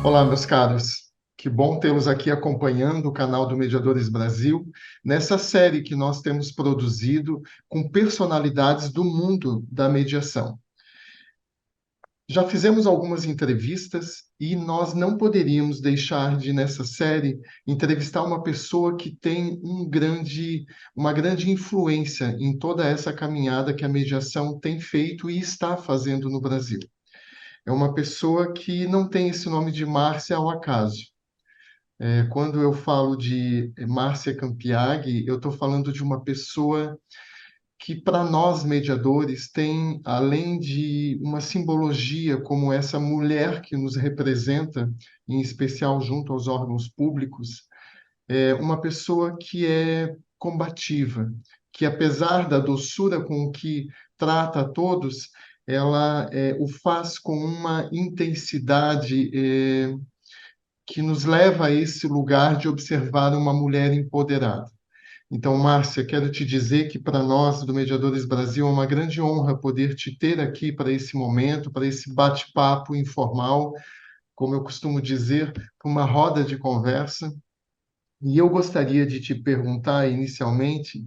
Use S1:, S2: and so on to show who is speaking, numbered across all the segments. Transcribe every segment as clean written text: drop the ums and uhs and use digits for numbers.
S1: Olá, meus caros. Que bom tê-los aqui acompanhando o canal do Mediadores Brasil, nessa série que nós temos produzido com personalidades do mundo da mediação. Já fizemos algumas entrevistas e nós não poderíamos deixar de, nessa série, entrevistar uma pessoa que tem uma grande influência em toda essa caminhada que a mediação tem feito e está fazendo no Brasil. É uma pessoa que não tem esse nome de Márcia ao acaso. Quando eu falo de Márcia Campiaghi, eu estou falando de uma pessoa que, para nós mediadores, tem, além de uma simbologia como essa mulher que nos representa, em especial junto aos órgãos públicos, é uma pessoa que é combativa, que, apesar da doçura com que trata a todos, ela o faz com uma intensidade. Que nos leva a esse lugar de observar uma mulher empoderada. Então, Márcia, quero te dizer que para nós do Mediadores Brasil é uma grande honra poder te ter aqui para esse momento, para esse bate-papo informal, como eu costumo dizer, para uma roda de conversa. E eu gostaria de te perguntar inicialmente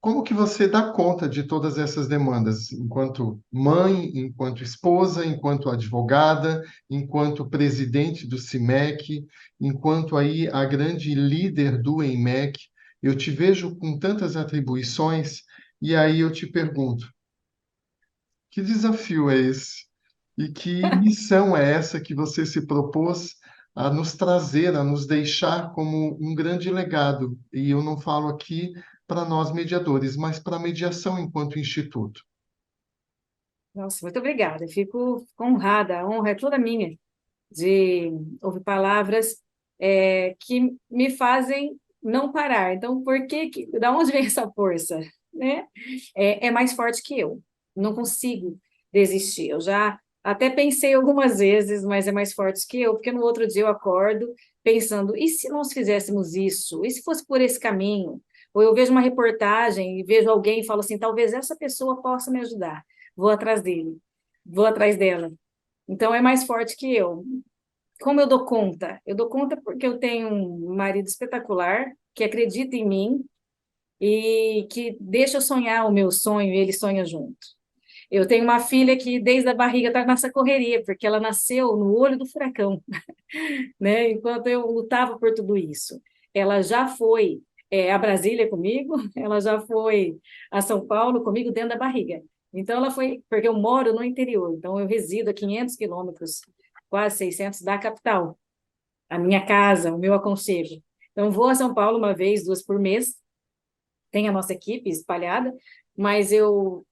S1: como que você dá conta de todas essas demandas, enquanto mãe, enquanto esposa, enquanto advogada, enquanto presidente do CIMEC, enquanto aí a grande líder do EIMEC? Eu te vejo com tantas atribuições e aí eu te pergunto, que desafio é esse? E que missão é essa que você se propôs a nos trazer, a nos deixar como um grande legado? E eu não falo aqui para nós mediadores, mas para a mediação enquanto instituto.
S2: Nossa, muito obrigada. Fico honrada, a honra é toda minha de ouvir palavras que me fazem não parar. Então, da onde vem essa força, né? É mais forte que eu. Não consigo desistir. Eu já até pensei algumas vezes, mas é mais forte que eu, porque no outro dia eu acordo pensando, e se nós fizéssemos isso? E se fosse por esse caminho? Ou eu vejo uma reportagem e vejo alguém e falo assim, talvez essa pessoa possa me ajudar. Vou atrás dele, vou atrás dela. Então é mais forte que eu. Como eu dou conta? Eu dou conta porque eu tenho um marido espetacular que acredita em mim e que deixa eu sonhar o meu sonho e ele sonha junto. Eu tenho uma filha que desde a barriga está nessa correria, porque ela nasceu no olho do furacão, né? Enquanto eu lutava por tudo isso. Ela já foi a Brasília comigo, ela já foi a São Paulo comigo dentro da barriga. Então ela foi, porque eu moro no interior, então eu resido a 500 quilômetros, quase 600 da capital, a minha casa, o meu aconchego. Então vou a São Paulo uma vez, duas por mês, tem a nossa equipe espalhada, mas eu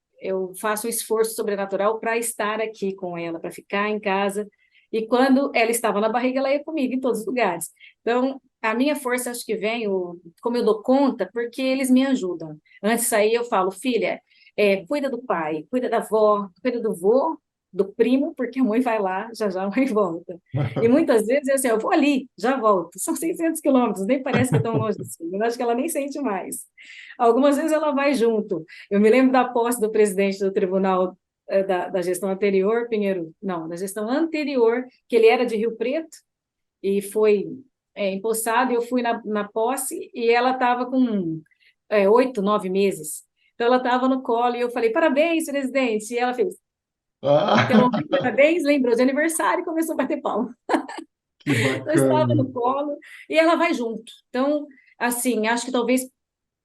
S2: faço um esforço sobrenatural para estar aqui com ela, para ficar em casa. E quando ela estava na barriga, ela ia comigo em todos os lugares. Então, a minha força acho que vem, como eu dou conta, porque eles me ajudam. Antes de sair, eu falo, filha, cuida do pai, cuida da avó, cuida do vô, do primo, porque a mãe vai lá, já já a mãe volta. E muitas vezes é assim, eu vou ali, já volto. São 600 quilômetros, nem parece que é tão longe assim. Eu acho que ela nem sente mais. Algumas vezes ela vai junto. Eu me lembro da posse do presidente do tribunal da gestão anterior, Pinheiro, não, da gestão anterior, que ele era de Rio Preto e foi empossado, e eu fui na posse e ela estava com 8, 9 meses. Então ela estava no colo e eu falei, parabéns, presidente. E ela fez,
S1: Ah,
S2: interrompeu, parabéns, lembrou de aniversário e começou a bater palma.
S1: que
S2: Então eu estava
S1: bacana.
S2: no colo e ela vai junto. Então, assim, acho que talvez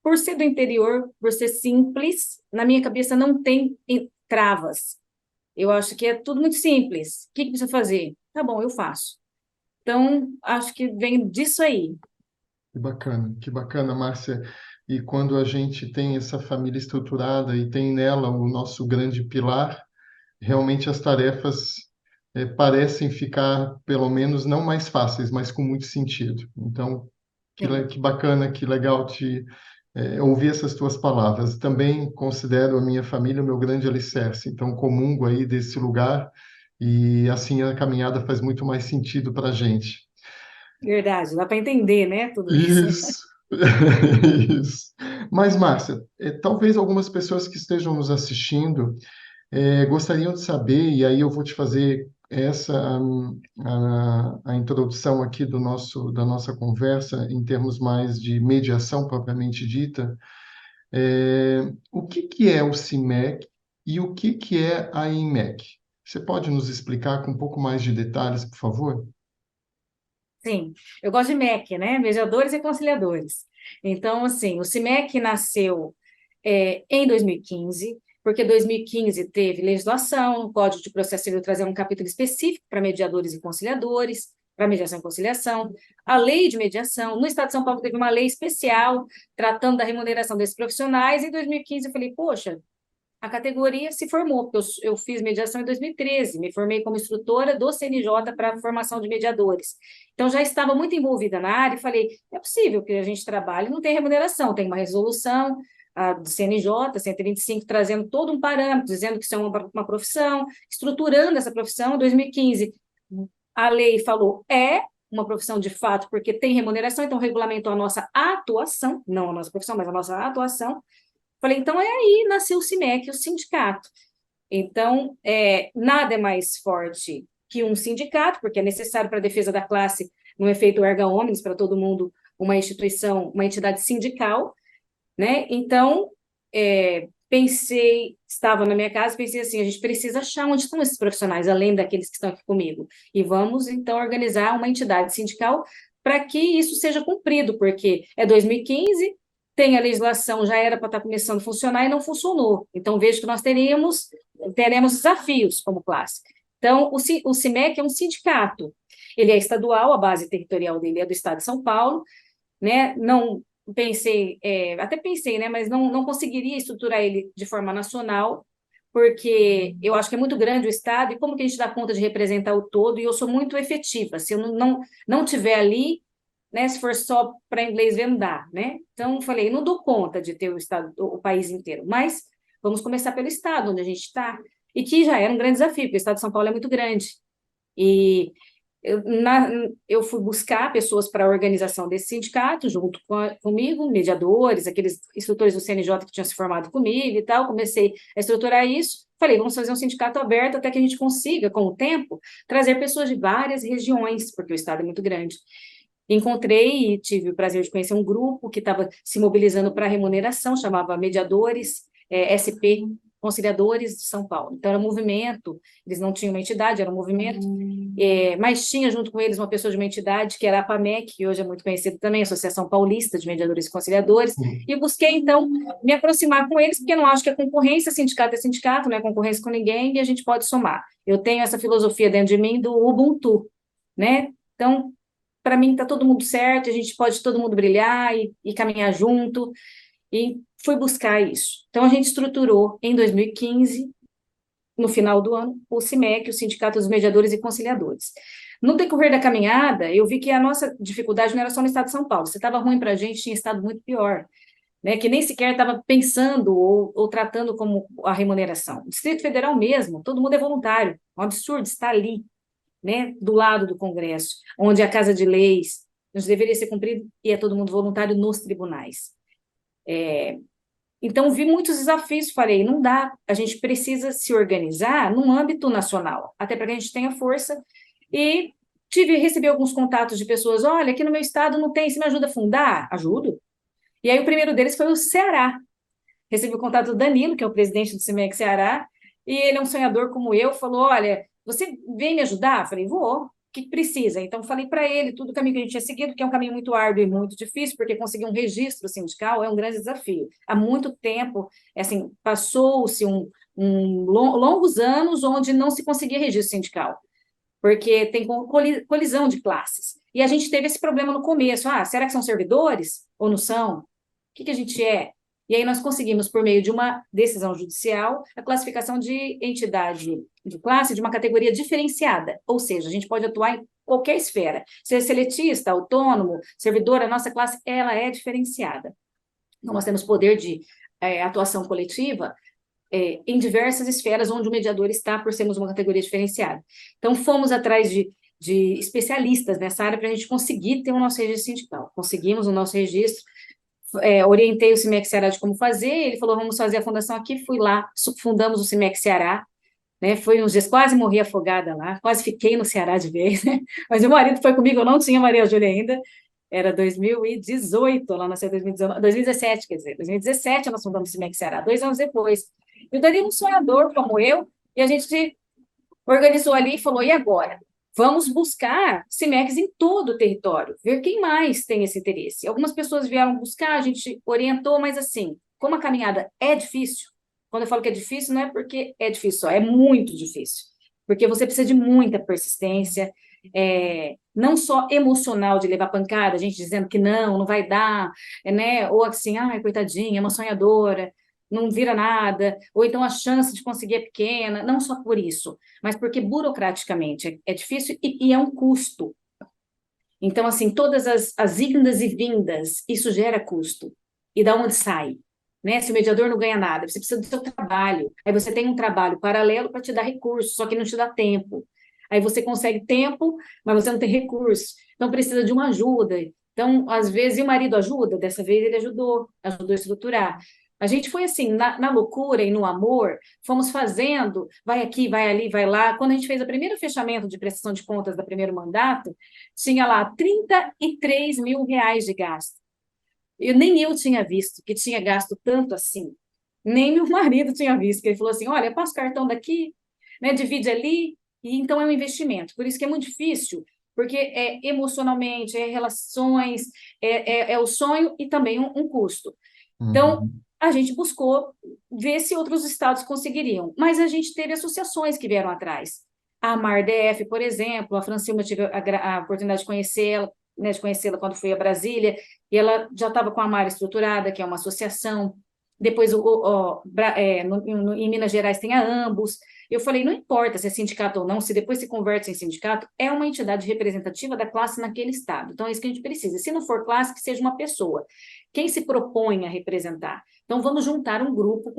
S2: por ser do interior, por ser simples, na minha cabeça não tem travas. Eu acho que é tudo muito simples. O que que precisa fazer? Tá bom, eu faço. Então, acho que vem disso aí.
S1: Que bacana, Márcia. E quando a gente tem essa família estruturada e tem nela o nosso grande pilar, realmente as tarefas parecem ficar, pelo menos, não mais fáceis, mas com muito sentido. Então,
S2: Sim,
S1: que bacana, que legal te ouvir essas tuas palavras. Também considero a minha família o meu grande alicerce, então comungo aí desse lugar e assim a caminhada faz muito mais sentido para a gente.
S2: verdade. Dá para entender, né, tudo isso.
S1: Isso, isso. Mas, Márcia, talvez algumas pessoas que estejam nos assistindo gostariam de saber, e aí eu vou te fazer essa a introdução aqui da nossa conversa em termos mais de mediação propriamente dita. O que é o CIMEC e o que é a IMEC? Você pode nos explicar com um pouco mais de detalhes, por favor?
S2: Sim, eu gosto de MEC, né? Mediadores e conciliadores. Então, assim, o CIMEC nasceu em 2015, porque 2015 teve legislação, o Código de Processo Civil trazendo um capítulo específico para mediadores e conciliadores, para mediação e conciliação, a lei de mediação. No Estado de São Paulo teve uma lei especial tratando da remuneração desses profissionais. Em 2015 eu falei, poxa, a categoria se formou, porque eu fiz mediação em 2013, me formei como instrutora do CNJ para a formação de mediadores. Então, já estava muito envolvida na área e falei, é possível que a gente trabalhe, não tem remuneração, tem uma resolução do CNJ, 125, trazendo todo um parâmetro, dizendo que isso é uma profissão, estruturando essa profissão. Em 2015, a lei falou, é uma profissão de fato, porque tem remuneração, então regulamentou a nossa atuação, não a nossa profissão, mas a nossa atuação. Falei, então é aí nasceu o CIMEC, o sindicato. Então, nada é mais forte que um sindicato, porque é necessário para a defesa da classe, no efeito erga omnes, para todo mundo, uma instituição, uma entidade sindical, né? Então, estava na minha casa, pensei assim, a gente precisa achar onde estão esses profissionais, além daqueles que estão aqui comigo, e vamos, então, organizar uma entidade sindical para que isso seja cumprido, porque é 2015, tem a legislação, já era para estar começando a funcionar e não funcionou. Então, vejo que nós teremos desafios como classe. Então, o CIMEC é um sindicato, ele é estadual, a base territorial dele é do estado de São Paulo, né? Não pensei, até pensei, né? Mas não conseguiria estruturar ele de forma nacional, porque eu acho que é muito grande o estado, e como que a gente dá conta de representar o todo, e eu sou muito efetiva, se eu não tiver ali, né, se for só para inglês ver, não dá, né? Então, falei, não dou conta de ter o estado, o país inteiro, mas vamos começar pelo estado onde a gente está, e que já era um grande desafio, porque o estado de São Paulo é muito grande, e eu, eu fui buscar pessoas para a organização desse sindicato, junto comigo, mediadores, aqueles instrutores do CNJ que tinham se formado comigo e tal, comecei a estruturar isso, falei, vamos fazer um sindicato aberto até que a gente consiga, com o tempo, trazer pessoas de várias regiões, porque o estado é muito grande. Encontrei e tive o prazer de conhecer um grupo que estava se mobilizando para remuneração, chamava Mediadores, SP, Conciliadores de São Paulo. Então, era um movimento, eles não tinham uma entidade, era um movimento, mas tinha junto com eles uma pessoa de uma entidade, que era a APAMEC, que hoje é muito conhecida também, Associação Paulista de Mediadores e Conciliadores, e busquei, então, me aproximar com eles, porque eu não acho que a concorrência, sindicato é sindicato, não é concorrência com ninguém, e a gente pode somar. Eu tenho essa filosofia dentro de mim do Ubuntu, né? Então, para mim está todo mundo certo, a gente pode todo mundo brilhar e caminhar junto, e fui buscar isso. Então, a gente estruturou em 2015, no final do ano, o CIMEC, o Sindicato dos Mediadores e Conciliadores. No decorrer da caminhada, eu vi que a nossa dificuldade não era só no estado de São Paulo, se estava ruim para a gente, tinha estado muito pior, né, que nem sequer estava pensando ou tratando como a remuneração. O Distrito Federal mesmo, todo mundo é voluntário, é um absurdo estar ali, né, do lado do Congresso, onde a Casa de Leis, onde deveria ser cumprido, e é todo mundo voluntário nos tribunais. Então, vi muitos desafios, falei, não dá, a gente precisa se organizar num âmbito nacional, até para que a gente tenha força, e recebi alguns contatos de pessoas, olha, aqui no meu estado não tem, você me ajuda a fundar? Ajudo. E aí o primeiro deles foi o Ceará. Recebi o contato do Danilo, que é o presidente do CIMEC Ceará, e ele é um sonhador como eu, falou, olha, você vem me ajudar? Falei, vou. O que precisa? Então, falei para ele tudo o caminho que a gente tinha seguido, que é um caminho muito árduo e muito difícil, porque conseguir um registro sindical é um grande desafio. Há muito tempo, assim, passou-se longos anos onde não se conseguia registro sindical, porque tem colisão de classes. E a gente teve esse problema no começo. Ah, será que são servidores ou não são? O que a gente é? E aí nós conseguimos, por meio de uma decisão judicial, a classificação de entidade de classe de uma categoria diferenciada, ou seja, a gente pode atuar em qualquer esfera, ser seletista, autônomo, servidor, a nossa classe, ela é diferenciada. Então, nós temos poder de atuação coletiva em diversas esferas onde o mediador está, por sermos uma categoria diferenciada. Então, fomos atrás de especialistas nessa área para a gente conseguir ter o nosso registro sindical. Conseguimos o nosso registro, orientei o CIMEC Ceará de como fazer, ele falou, vamos fazer a fundação aqui, fui lá, fundamos o CIMEC Ceará, né? Foi uns dias, quase morri afogada lá, quase fiquei no Ceará de vez, né? Mas meu marido foi comigo, eu não tinha Maria Júlia ainda, era 2018, ela nasceu em 2019, 2017, quer dizer, 2017 nós fundamos o CIMEC Ceará, 2 anos depois. E o Danilo, um sonhador como eu, e a gente organizou ali e falou, e agora? Vamos buscar CIMECs em todo o território, ver quem mais tem esse interesse. Algumas pessoas vieram buscar, a gente orientou, mas assim, como a caminhada é difícil, quando eu falo que é difícil, não é porque é difícil só, é muito difícil. Porque você precisa de muita persistência, não só emocional de levar pancada, a gente dizendo que não vai dar, né? Ou assim, ai, coitadinha, é uma sonhadora, não vira nada, ou então a chance de conseguir é pequena, não só por isso, mas porque burocraticamente é difícil e é um custo. Então, assim, todas as indas e vindas, isso gera custo. E da onde sai? Né? Se o mediador não ganha nada, você precisa do seu trabalho. Aí você tem um trabalho paralelo para te dar recurso, só que não te dá tempo. Aí você consegue tempo, mas você não tem recurso. Então precisa de uma ajuda. Então, às vezes, e o marido ajuda? Dessa vez ele ajudou a estruturar. A gente foi assim, na loucura e no amor, fomos fazendo, vai aqui, vai ali, vai lá. Quando a gente fez o primeiro fechamento de prestação de contas do primeiro mandato, tinha lá 33 mil reais de gasto. Nem eu tinha visto que tinha gasto tanto assim. Nem meu marido tinha visto, que ele falou assim, olha, passa o cartão daqui, né, divide ali, e então é um investimento. Por isso que é muito difícil, porque é emocionalmente, é relações, é o sonho e também um custo. Então,
S1: Uhum.
S2: a gente buscou ver se outros estados conseguiriam, mas a gente teve associações que vieram atrás. A MarDF, por exemplo, a Francilma tive a oportunidade de conhecê-la, né, de conhecê-la quando fui a Brasília, e ela já estava com a Mar estruturada, que é uma associação. Depois, em Minas Gerais, tem a Ambos. Eu falei, não importa se é sindicato ou não, se depois se converte em sindicato, é uma entidade representativa da classe naquele estado. Então, é isso que a gente precisa. Se não for classe, que seja uma pessoa. Quem se propõe a representar? Então, vamos juntar um grupo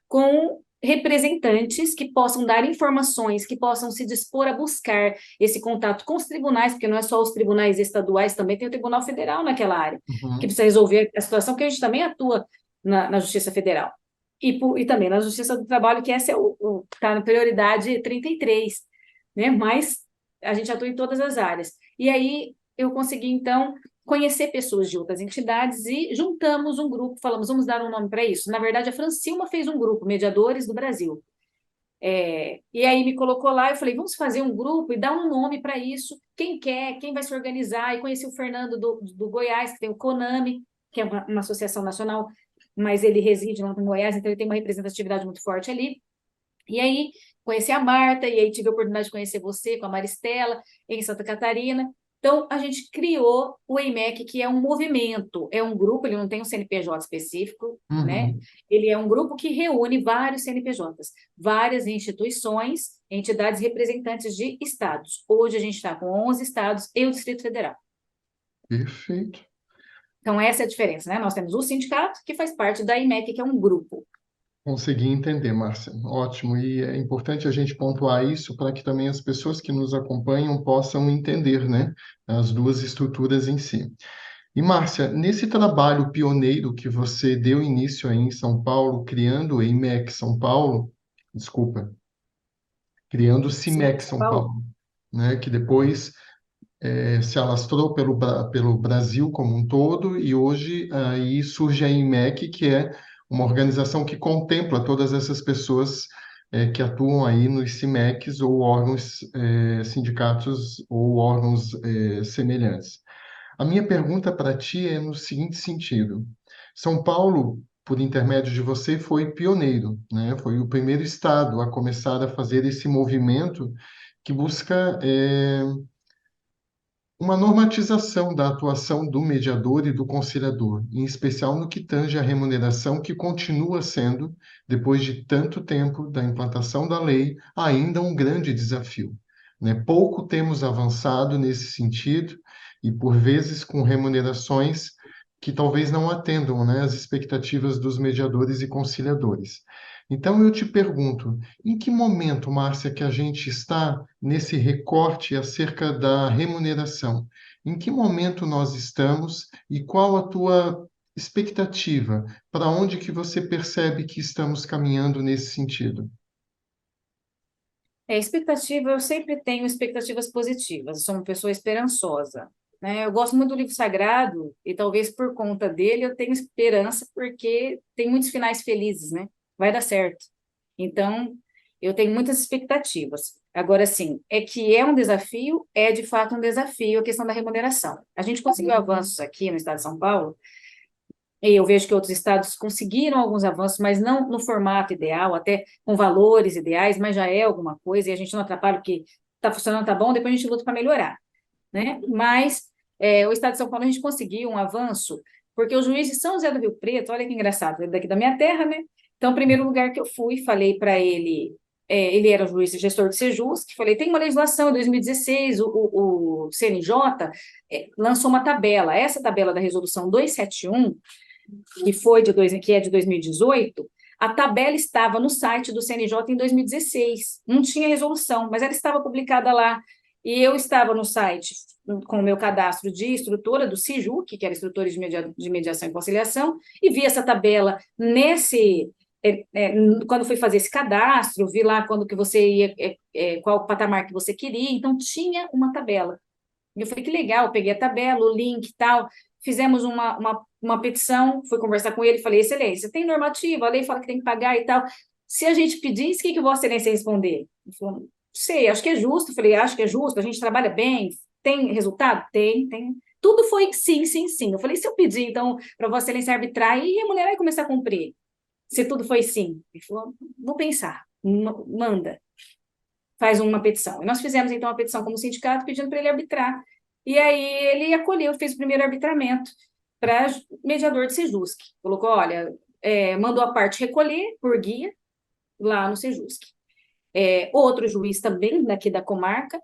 S2: com representantes que possam dar informações, que possam se dispor a buscar esse contato com os tribunais, porque não é só os tribunais estaduais, também tem o Tribunal Federal naquela área, que
S1: Uhum.
S2: precisa resolver a situação, que a gente também atua na Justiça Federal. E também na Justiça do Trabalho, que essa está na prioridade 33, né? Mas a gente atua em todas as áreas. E aí eu consegui, então, conhecer pessoas de outras entidades e juntamos um grupo, falamos, vamos dar um nome para isso. Na verdade, a Francilma fez um grupo, Mediadores do Brasil. E aí me colocou lá, eu falei, vamos fazer um grupo e dar um nome para isso. Quem quer, quem vai se organizar? E conheci o Fernando do Goiás, que tem o CONAME, que é uma associação nacional, mas ele reside lá no Goiás, então ele tem uma representatividade muito forte ali. E aí conheci a Marta, e aí tive a oportunidade de conhecer você com a Maristela, em Santa Catarina. Então, a gente criou o EIMEC, que é um movimento, é um grupo, ele não tem um CNPJ específico, né?
S1: Uhum.
S2: Ele é um grupo que reúne vários CNPJs, várias instituições, entidades representantes de estados. Hoje a gente está com 11 estados e o Distrito Federal.
S1: Perfeito.
S2: Então, essa é a diferença, né? Nós temos o sindicato, que faz parte da EIMEC, que é um grupo.
S1: Consegui entender, Márcia. Ótimo. E é importante a gente pontuar isso para que também as pessoas que nos acompanham possam entender, né, as duas estruturas em si. E, Márcia, nesse trabalho pioneiro que você deu início aí em São Paulo, criando o EIMEC São Paulo, desculpa, criando o
S2: Sim,
S1: CIMEC
S2: São
S1: São
S2: Paulo.
S1: Paulo, né, que depois se alastrou pelo Brasil como um todo, e hoje aí surge a IMEC, que é uma organização que contempla todas essas pessoas que atuam aí nos CIMECs ou órgãos, sindicatos ou órgãos semelhantes. A minha pergunta para ti é no seguinte sentido: São Paulo, por intermédio de você, foi pioneiro, né? Foi o primeiro estado a começar a fazer esse movimento que busca uma normatização da atuação do mediador e do conciliador, em especial no que tange à remuneração, que continua sendo, depois de tanto tempo da implantação da lei, ainda um grande desafio, né? Pouco temos avançado nesse sentido e, por vezes, com remunerações que talvez não atendam, né, as expectativas dos mediadores e conciliadores. Então, eu te pergunto, em que momento, Márcia, que a gente está nesse recorte acerca da remuneração? Em que momento nós estamos e qual a tua expectativa? Para onde que você percebe que estamos caminhando nesse sentido?
S2: Expectativa, eu sempre tenho expectativas positivas, eu sou uma pessoa esperançosa, né? Eu gosto muito do livro sagrado e talvez por conta dele eu tenho esperança porque tem muitos finais felizes, né? Vai dar certo. Então, eu tenho muitas expectativas. Agora, sim, é que é um desafio, é de fato um desafio a questão da remuneração. A gente conseguiu avanços aqui no estado de São Paulo, e eu vejo que outros estados conseguiram alguns avanços, mas não no formato ideal, até com valores ideais, mas já é alguma coisa, e a gente não atrapalha o que está funcionando, tá bom, depois a gente luta para melhorar, né? Mas o estado de São Paulo a gente conseguiu um avanço, porque o juiz de São José do Rio Preto, olha que engraçado, ele é daqui da minha terra, né? Então, o primeiro lugar que eu fui, falei para ele, ele era o juiz e gestor do Sejus, que falei, tem uma legislação em 2016, o CNJ lançou uma tabela, essa tabela da resolução 271 que é de 2018, a tabela estava no site do CNJ em 2016. Não tinha resolução, mas ela estava publicada lá. E eu estava no site com o meu cadastro de instrutora do SIJUC, que era instrutora de mediação e conciliação, e vi essa tabela quando fui fazer esse cadastro, vi lá quando que você ia, qual o patamar que você queria, então tinha uma tabela. E eu falei, que legal, peguei a tabela, o link e tal, fizemos uma petição, fui conversar com ele, falei, excelência, tem normativa, a lei fala que tem que pagar e tal. Se a gente pedisse, o que que Vossa Excelência ia responder? Ele falou, não sei, acho que é justo. Eu falei, acho que é justo, a gente trabalha bem, tem resultado? Tem, tem. Tudo foi sim, sim, sim. Eu falei, se eu pedir, então, para Vossa Excelência arbitrar e remunerar e começar a cumprir, se tudo foi sim. Ele falou, vou pensar, manda faz uma petição. E nós fizemos, então, uma petição como sindicato pedindo para ele arbitrar. E aí ele acolheu, fez o primeiro arbitramento para mediador de Sejusc. Colocou, olha, mandou a parte recolher por guia lá no Sejusc. Outro juiz também daqui da comarca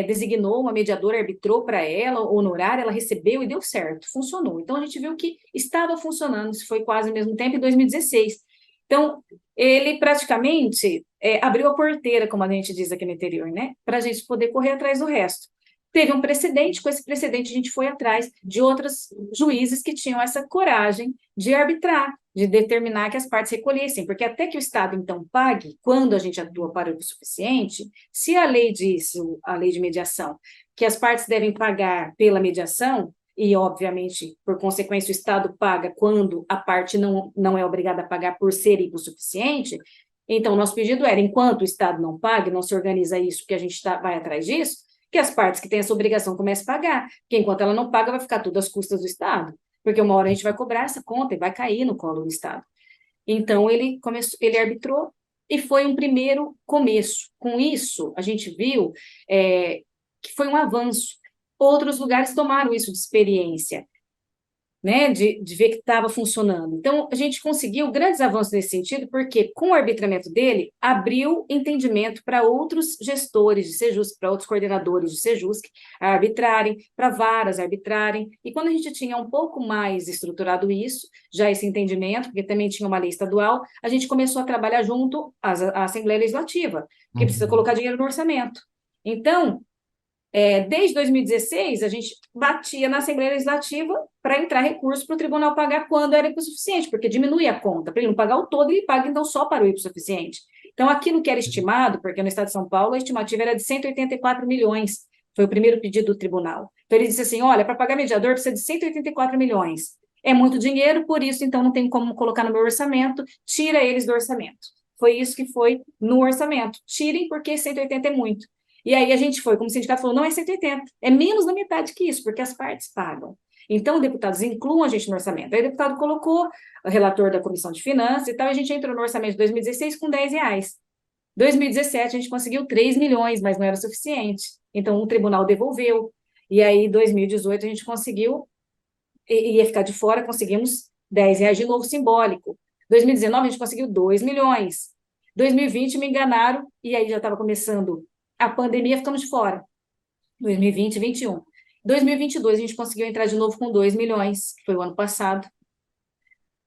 S2: designou uma mediadora, arbitrou para ela, honorária, ela recebeu e deu certo, funcionou. Então, a gente viu que estava funcionando, isso foi quase ao mesmo tempo, em 2016. Então, ele praticamente abriu a porteira, como a gente diz aqui no interior, né? Para a gente poder correr atrás do resto. Teve um precedente, com esse precedente a gente foi atrás de outros juízes que tinham essa coragem de arbitrar, de determinar que as partes recolhessem, porque até que o Estado, então, pague, quando a gente atua para o suficiente, se a lei diz, a lei de mediação, que as partes devem pagar pela mediação, e, obviamente, por consequência, o Estado paga quando a parte não é obrigada a pagar por ser hipossuficiente, então, nosso pedido era, enquanto o Estado não paga, não se organiza isso, que a gente vai atrás disso, que as partes que têm essa obrigação comecem a pagar, porque enquanto ela não paga, vai ficar tudo às custas do Estado, porque uma hora a gente vai cobrar essa conta e vai cair no colo do Estado. Então, ele arbitrou e foi um primeiro começo. Com isso, a gente viu que foi um avanço. Outros lugares tomaram isso de experiência, né, de ver que estava funcionando. Então, a gente conseguiu grandes avanços nesse sentido, porque com o arbitramento dele, abriu entendimento para outros gestores de Sejusc, para outros coordenadores de Sejusc arbitrarem, para varas arbitrarem, e quando a gente tinha um pouco mais estruturado isso, já esse entendimento, porque também tinha uma lei estadual, a gente começou a trabalhar junto à Assembleia Legislativa, porque precisa colocar dinheiro no orçamento. Então, desde 2016, a gente batia na Assembleia Legislativa para entrar recurso para o tribunal pagar quando era hipossuficiente, porque diminui a conta. Para ele não pagar o todo, ele paga então só para o hipossuficiente. Então, aquilo que era estimado, porque no estado de São Paulo a estimativa era de 184 milhões, foi o primeiro pedido do tribunal. Então, ele disse assim, olha, para pagar mediador precisa de 184 milhões. É muito dinheiro, por isso, então, não tem como colocar no meu orçamento, tira eles do orçamento. Foi isso que foi no orçamento. Tirem, porque 180 é muito. E aí a gente foi, como o sindicato falou, não é 180, é menos da metade que isso, porque as partes pagam. Então, deputados incluam a gente no orçamento. Aí o deputado colocou, o relator da Comissão de Finanças e tal, e a gente entrou no orçamento de 2016 com R$ 10. 2017 a gente conseguiu 3 milhões, mas não era suficiente. Então, o tribunal devolveu. E aí, 2018, a gente conseguiu, ia ficar de fora, conseguimos R$ 10 de novo, simbólico. 2019, a gente conseguiu 2 milhões. 2020, me enganaram, e aí já estava começando a pandemia, ficamos de fora. 2020 e 2021. 2022, a gente conseguiu entrar de novo com 2 milhões, que foi o ano passado.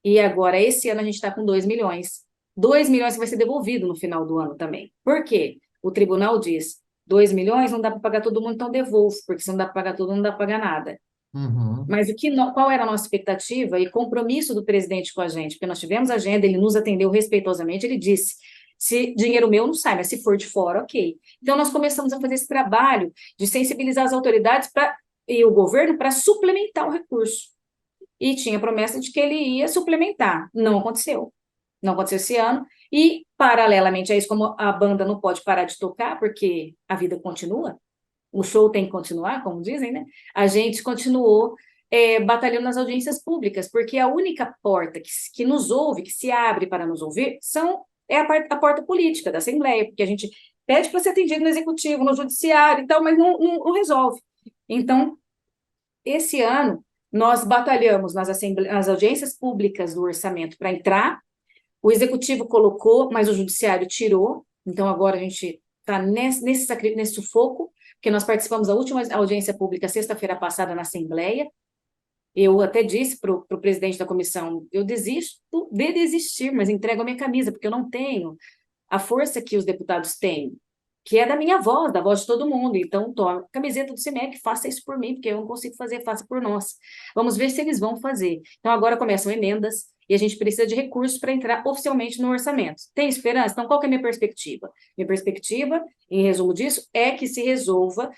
S2: E agora, esse ano, a gente está com 2 milhões. 2 milhões vai ser devolvido no final do ano também. Por quê? O tribunal diz, 2 milhões não dá para pagar todo mundo, então devolvo, porque se não dá para pagar todo mundo, não dá para pagar nada. Mas qual era a nossa expectativa e compromisso do presidente com a gente? Porque nós tivemos agenda, ele nos atendeu respeitosamente, ele disse, Se dinheiro meu não sai, mas se for de fora, ok. Então, nós começamos a fazer esse trabalho de sensibilizar as autoridades e o governo para suplementar o recurso. E tinha promessa de que ele ia suplementar. Não aconteceu. Não aconteceu esse ano. E, paralelamente a isso, como a banda não pode parar de tocar, porque a vida continua, o show tem que continuar, como dizem, né? A gente continuou batalhando nas audiências públicas, porque a única porta que nos ouve, que se abre para nos ouvir, é a porta política da Assembleia, porque a gente pede para ser atendido no Executivo, no Judiciário e tal, mas não resolve. Então, esse ano, nós batalhamos nas audiências públicas do orçamento para entrar, o Executivo colocou, mas o Judiciário tirou, então agora a gente está nesse sufoco, porque nós participamos da última audiência pública sexta-feira passada na Assembleia. Eu até disse para o presidente da comissão, eu desisto de desistir, mas entrego a minha camisa, porque eu não tenho a força que os deputados têm, que é da minha voz, da voz de todo mundo. Então, toma a camiseta do CIMEC, faça isso por mim, porque eu não consigo fazer, faça por nós. Vamos ver se eles vão fazer. Então, agora começam emendas, e a gente precisa de recursos para entrar oficialmente no orçamento. Tem esperança? Então, qual que é a minha perspectiva? Minha perspectiva, em resumo disso, é que se resolva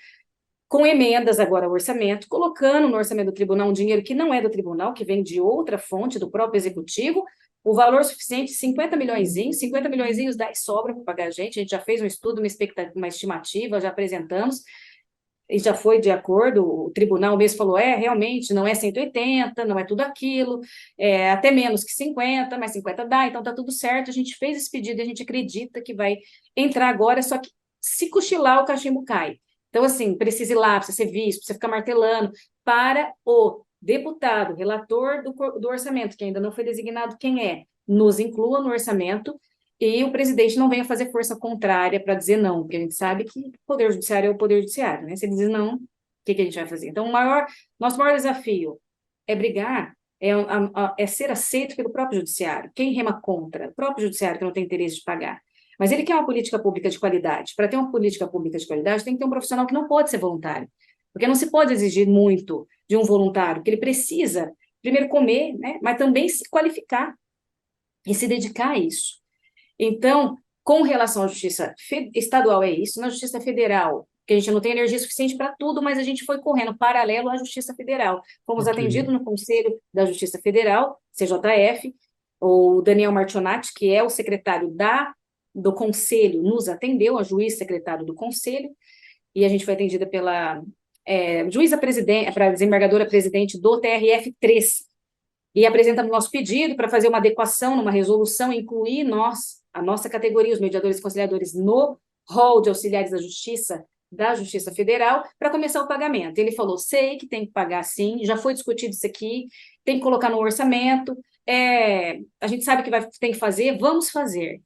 S2: com emendas agora ao orçamento, colocando no orçamento do tribunal um dinheiro que não é do tribunal, que vem de outra fonte, do próprio executivo, o valor suficiente, 50 milhões dá e sobra para pagar a gente já fez um estudo, uma estimativa, já apresentamos, e já foi de acordo, o tribunal mesmo falou, realmente, não é 180, não é tudo aquilo, é até menos que 50, mas 50 dá, então tá tudo certo, a gente fez esse pedido, a gente acredita que vai entrar agora, só que se cochilar, o cachimbo cai. Então, assim, precisa ir lá, precisa ser visto, precisa ficar martelando, para o deputado, relator do orçamento, que ainda não foi designado quem é, nos inclua no orçamento, e o presidente não venha fazer força contrária para dizer não, porque a gente sabe que o Poder Judiciário é o Poder Judiciário, né? Se ele diz não, o que a gente vai fazer? Então, nosso maior desafio é brigar, é ser aceito pelo próprio Judiciário. Quem rema contra? O próprio Judiciário que não tem interesse de pagar. Mas ele quer uma política pública de qualidade. Para ter uma política pública de qualidade, tem que ter um profissional que não pode ser voluntário. Porque não se pode exigir muito de um voluntário, porque ele precisa, primeiro, comer, né? Mas também se qualificar e se dedicar a isso. Então, com relação à justiça estadual é isso, na justiça federal, que a gente não tem energia suficiente para tudo, mas a gente foi correndo paralelo à justiça federal. Fomos
S1: Ok.
S2: atendidos no Conselho da Justiça Federal, CJF, o Daniel Martionati, que é o secretário do Conselho, nos atendeu, a juiz secretário do Conselho, e a gente foi atendida pela juíza presidente, para desembargadora presidente do TRF3, e apresentamos nosso pedido para fazer uma adequação numa resolução, incluir a nossa categoria, os mediadores e conciliadores, no rol de auxiliares da Justiça Federal, para começar o pagamento. Ele falou, sei que tem que pagar sim, já foi discutido isso aqui, tem que colocar no orçamento, a gente sabe que tem que fazer, vamos fazer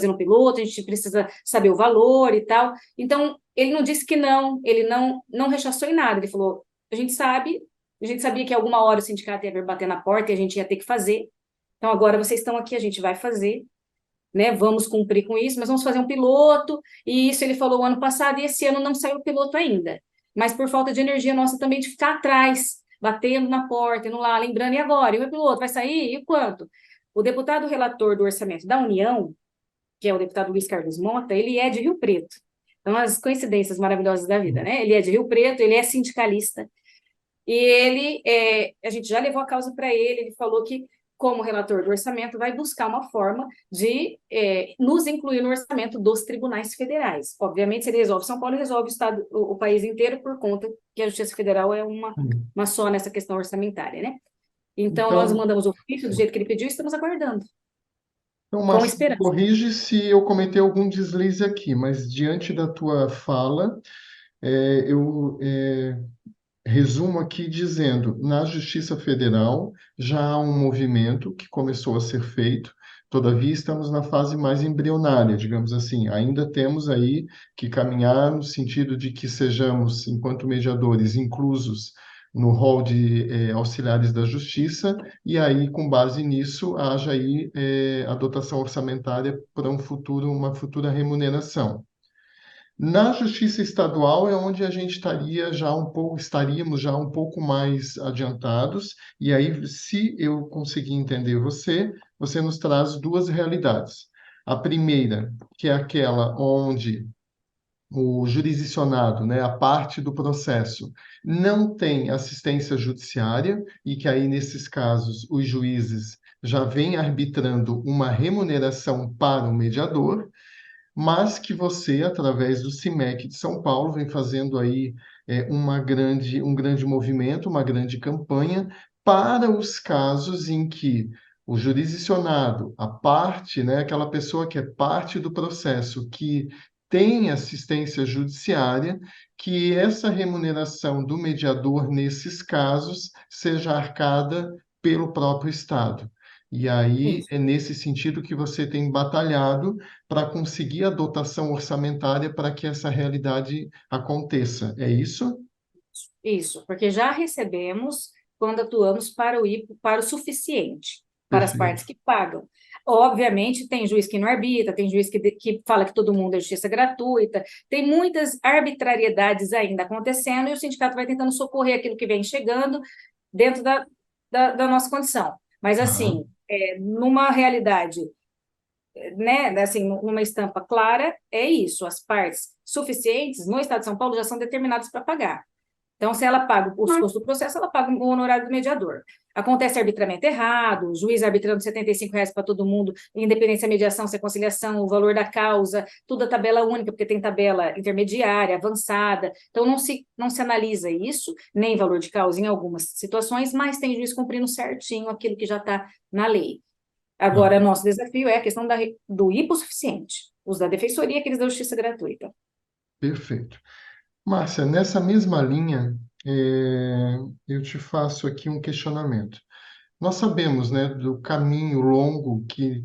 S2: no piloto, a gente precisa saber o valor e tal. Então, ele não disse que não, ele não rechaçou em nada, ele falou, a gente sabia que alguma hora o sindicato ia vir bater na porta e a gente ia ter que fazer. Então, agora vocês estão aqui, a gente vai fazer, né? Vamos cumprir com isso, mas vamos fazer um piloto. E isso ele falou o ano passado, e esse ano não saiu o piloto ainda. Mas por falta de energia nossa também de ficar atrás, batendo na porta, indo lá, lembrando, e agora? E o piloto vai sair? E quanto? O deputado relator do orçamento da União, que é o deputado Luiz Carlos Mota, ele é de Rio Preto. Então, as coincidências maravilhosas da vida, né? Ele é de Rio Preto, ele é sindicalista, e a gente já levou a causa para ele falou que, como relator do orçamento, vai buscar uma forma de nos incluir no orçamento dos tribunais federais. Obviamente, se ele resolve São Paulo, ele resolve o país inteiro, por conta que a Justiça Federal é uma só nessa questão orçamentária, né? Então, nós
S1: Então,
S2: mandamos o ofício do jeito que ele pediu e estamos aguardando, com
S1: Márcio, me
S2: esperança.
S1: corrige se eu cometi algum deslize aqui, mas diante da tua fala, eu resumo aqui dizendo, na Justiça Federal já há um movimento que começou a ser feito, todavia estamos na fase mais embrionária, digamos assim. Ainda temos aí que caminhar no sentido de que sejamos, enquanto mediadores, inclusos no rol de auxiliares da Justiça, e aí, com base nisso, haja aí a dotação orçamentária para uma futura remuneração. Na justiça estadual é onde a gente estaríamos já um pouco mais adiantados, e aí, se eu conseguir entender você, você nos traz duas realidades. A primeira, que é aquela onde o jurisdicionado, né, a parte do processo, não tem assistência judiciária e que aí, nesses casos, os juízes já vêm arbitrando uma remuneração para o mediador, mas que você, através do CIMEC de São Paulo, vem fazendo aí um grande movimento, uma grande campanha para os casos em que o jurisdicionado, a parte, né, aquela pessoa que é parte do processo, que tem assistência judiciária, que essa remuneração do mediador, nesses casos, seja arcada pelo próprio Estado. E aí
S2: Isso,
S1: é nesse sentido que você tem batalhado para conseguir a dotação orçamentária para que essa realidade aconteça. É isso?
S2: isso, porque já recebemos quando atuamos para o IPO, para o suficiente, para as
S1: Perfeito.
S2: partes que pagam. Obviamente, tem juiz que não arbitra, tem juiz que fala que todo mundo é justiça gratuita, tem muitas arbitrariedades ainda acontecendo e o sindicato vai tentando socorrer aquilo que vem chegando dentro da nossa condição. Mas,
S1: Tá.
S2: assim, numa realidade, né, assim, numa estampa clara, é isso, as partes suficientes no Estado de São Paulo já são determinadas para pagar. Então, se ela paga os custos do processo, ela paga o honorário do mediador. Acontece arbitramento errado, o juiz arbitrando R$ 75 para todo mundo, independência, mediação, se é conciliação, o valor da causa, tudo a tabela única, porque tem tabela intermediária, avançada. Então, não se analisa isso, nem valor de causa em algumas situações, mas tem juiz cumprindo certinho aquilo que já está na lei. Agora,
S1: Tá.
S2: nosso desafio é a questão do hipossuficiente, os da defensoria, aqueles da justiça gratuita.
S1: Perfeito. Márcia, nessa mesma linha, eu te faço aqui um questionamento. Nós sabemos, né, do caminho longo que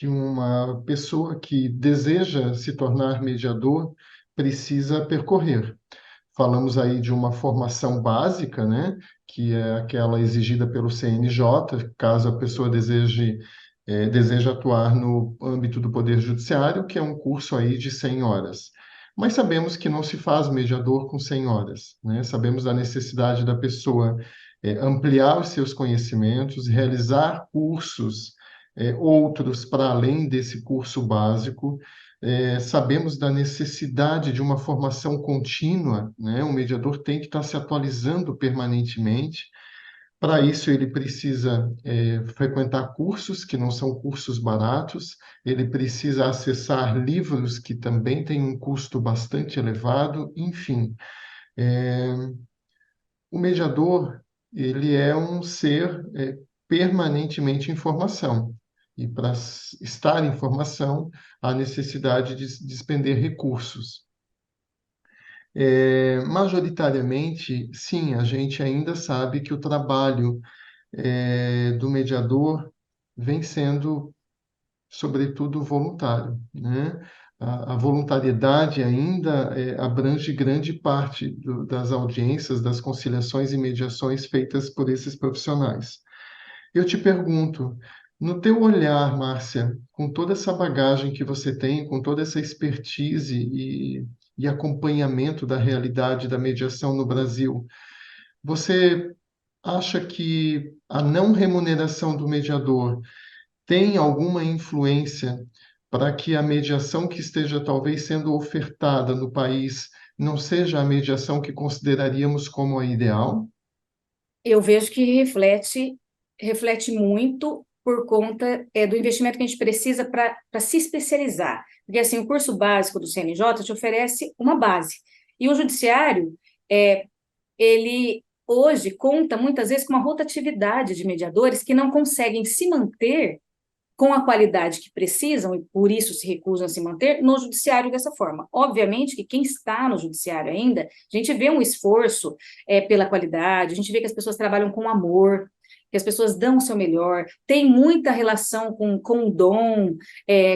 S1: uma pessoa que deseja se tornar mediador precisa percorrer. Falamos aí de uma formação básica, né, que é aquela exigida pelo CNJ, caso a pessoa deseje atuar no âmbito do Poder Judiciário, que é um curso aí de 100 horas. Mas sabemos que não se faz mediador com 100 horas, né? Sabemos da necessidade da pessoa ampliar os seus conhecimentos, realizar cursos outros para além desse curso básico. Sabemos da necessidade de uma formação contínua, né? O mediador tem que estar se atualizando permanentemente. Para isso, ele precisa frequentar cursos que não são cursos baratos, ele precisa acessar livros que também têm um custo bastante elevado, enfim. É, o mediador, ele é um ser permanentemente em formação. E para estar em formação, há necessidade de despender recursos. Majoritariamente, sim, a gente ainda sabe que o trabalho do mediador vem sendo, sobretudo, voluntário, né? A voluntariedade ainda abrange grande parte das audiências, das conciliações e mediações feitas por esses profissionais. Eu te pergunto, no teu olhar, Márcia, com toda essa bagagem que você tem, com toda essa expertise e acompanhamento da realidade da mediação no Brasil, você acha que a não remuneração do mediador tem alguma influência para que a mediação que esteja talvez sendo ofertada no país não seja a mediação que consideraríamos como a ideal?
S2: Eu vejo que reflete muito por conta do investimento que a gente precisa para se especializar. Porque, assim, o curso básico do CNJ te oferece uma base. E o judiciário, é, ele hoje conta muitas vezes com uma rotatividade de mediadores que não conseguem se manter com a qualidade que precisam e por isso se recusam a se manter no judiciário dessa forma. Obviamente que quem está no judiciário ainda, a gente vê um esforço pela qualidade, a gente vê que as pessoas trabalham com amor, que as pessoas dão o seu melhor, tem muita relação com o dom,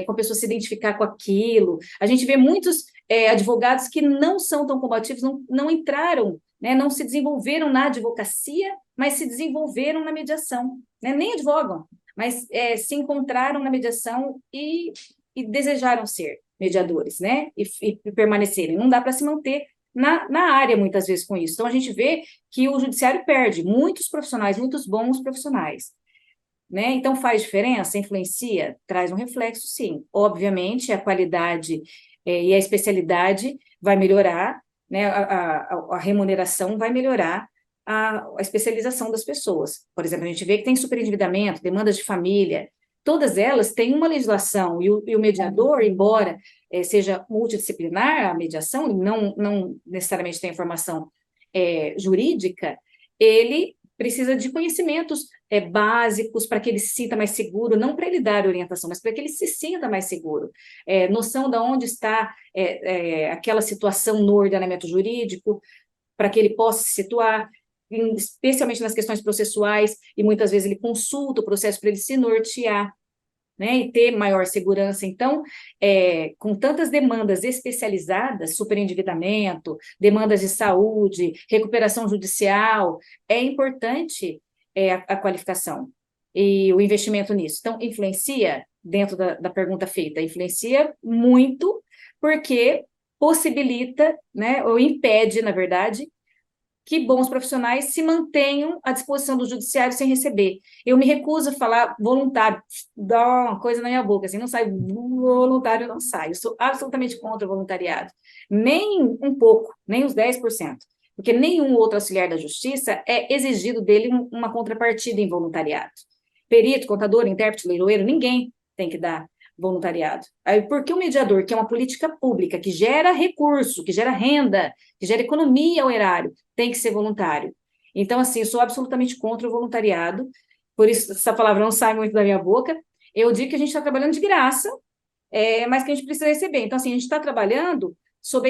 S2: com a pessoa se identificar com aquilo. A gente vê muitos advogados que não são tão combativos, não entraram, né, não se desenvolveram na advocacia, mas se desenvolveram na mediação, né, nem advogam, mas se encontraram na mediação e desejaram ser mediadores, né? E permanecerem. Não dá para se manter na área, muitas vezes, com isso. Então, a gente vê que o judiciário perde muitos profissionais, muitos bons profissionais. né? Então faz diferença, influencia, traz um reflexo, sim. Obviamente, a qualidade e a especialidade vai melhorar, né? A remuneração vai melhorar a especialização das pessoas. Por exemplo, a gente vê que tem superendividamento, demandas de família, todas elas têm uma legislação, e o mediador, embora seja multidisciplinar a mediação, não necessariamente tem formação jurídica, ele precisa de conhecimentos básicos para que ele se sinta mais seguro, não para ele dar orientação, mas para que ele se sinta mais seguro. Noção de onde está aquela situação no ordenamento jurídico, para que ele possa se situar, especialmente nas questões processuais, e muitas vezes ele consulta o processo para ele se nortear, né, e ter maior segurança. Então, com tantas demandas especializadas, superendividamento, demandas de saúde, recuperação judicial, é importante a qualificação e o investimento nisso. Então, influencia, dentro da pergunta feita, influencia muito, porque possibilita, né, ou impede, na verdade, que bons profissionais se mantenham à disposição do judiciário sem receber. Eu me recuso a falar voluntário, dá uma coisa na minha boca, assim, não sai voluntário, não sai. Eu sou absolutamente contra o voluntariado. Nem um pouco, nem os 10%, porque nenhum outro auxiliar da justiça é exigido dele uma contrapartida em voluntariado. Perito, contador, intérprete, leiloeiro, ninguém tem que dar voluntariado. Aí, porque o mediador, que é uma política pública, que gera recurso, que gera renda, que gera economia ao erário, tem que ser voluntário. Então, assim, eu sou absolutamente contra o voluntariado, por isso essa palavra não sai muito da minha boca. Eu digo que a gente está trabalhando de graça, mas que a gente precisa receber. Então, assim, a gente está trabalhando sob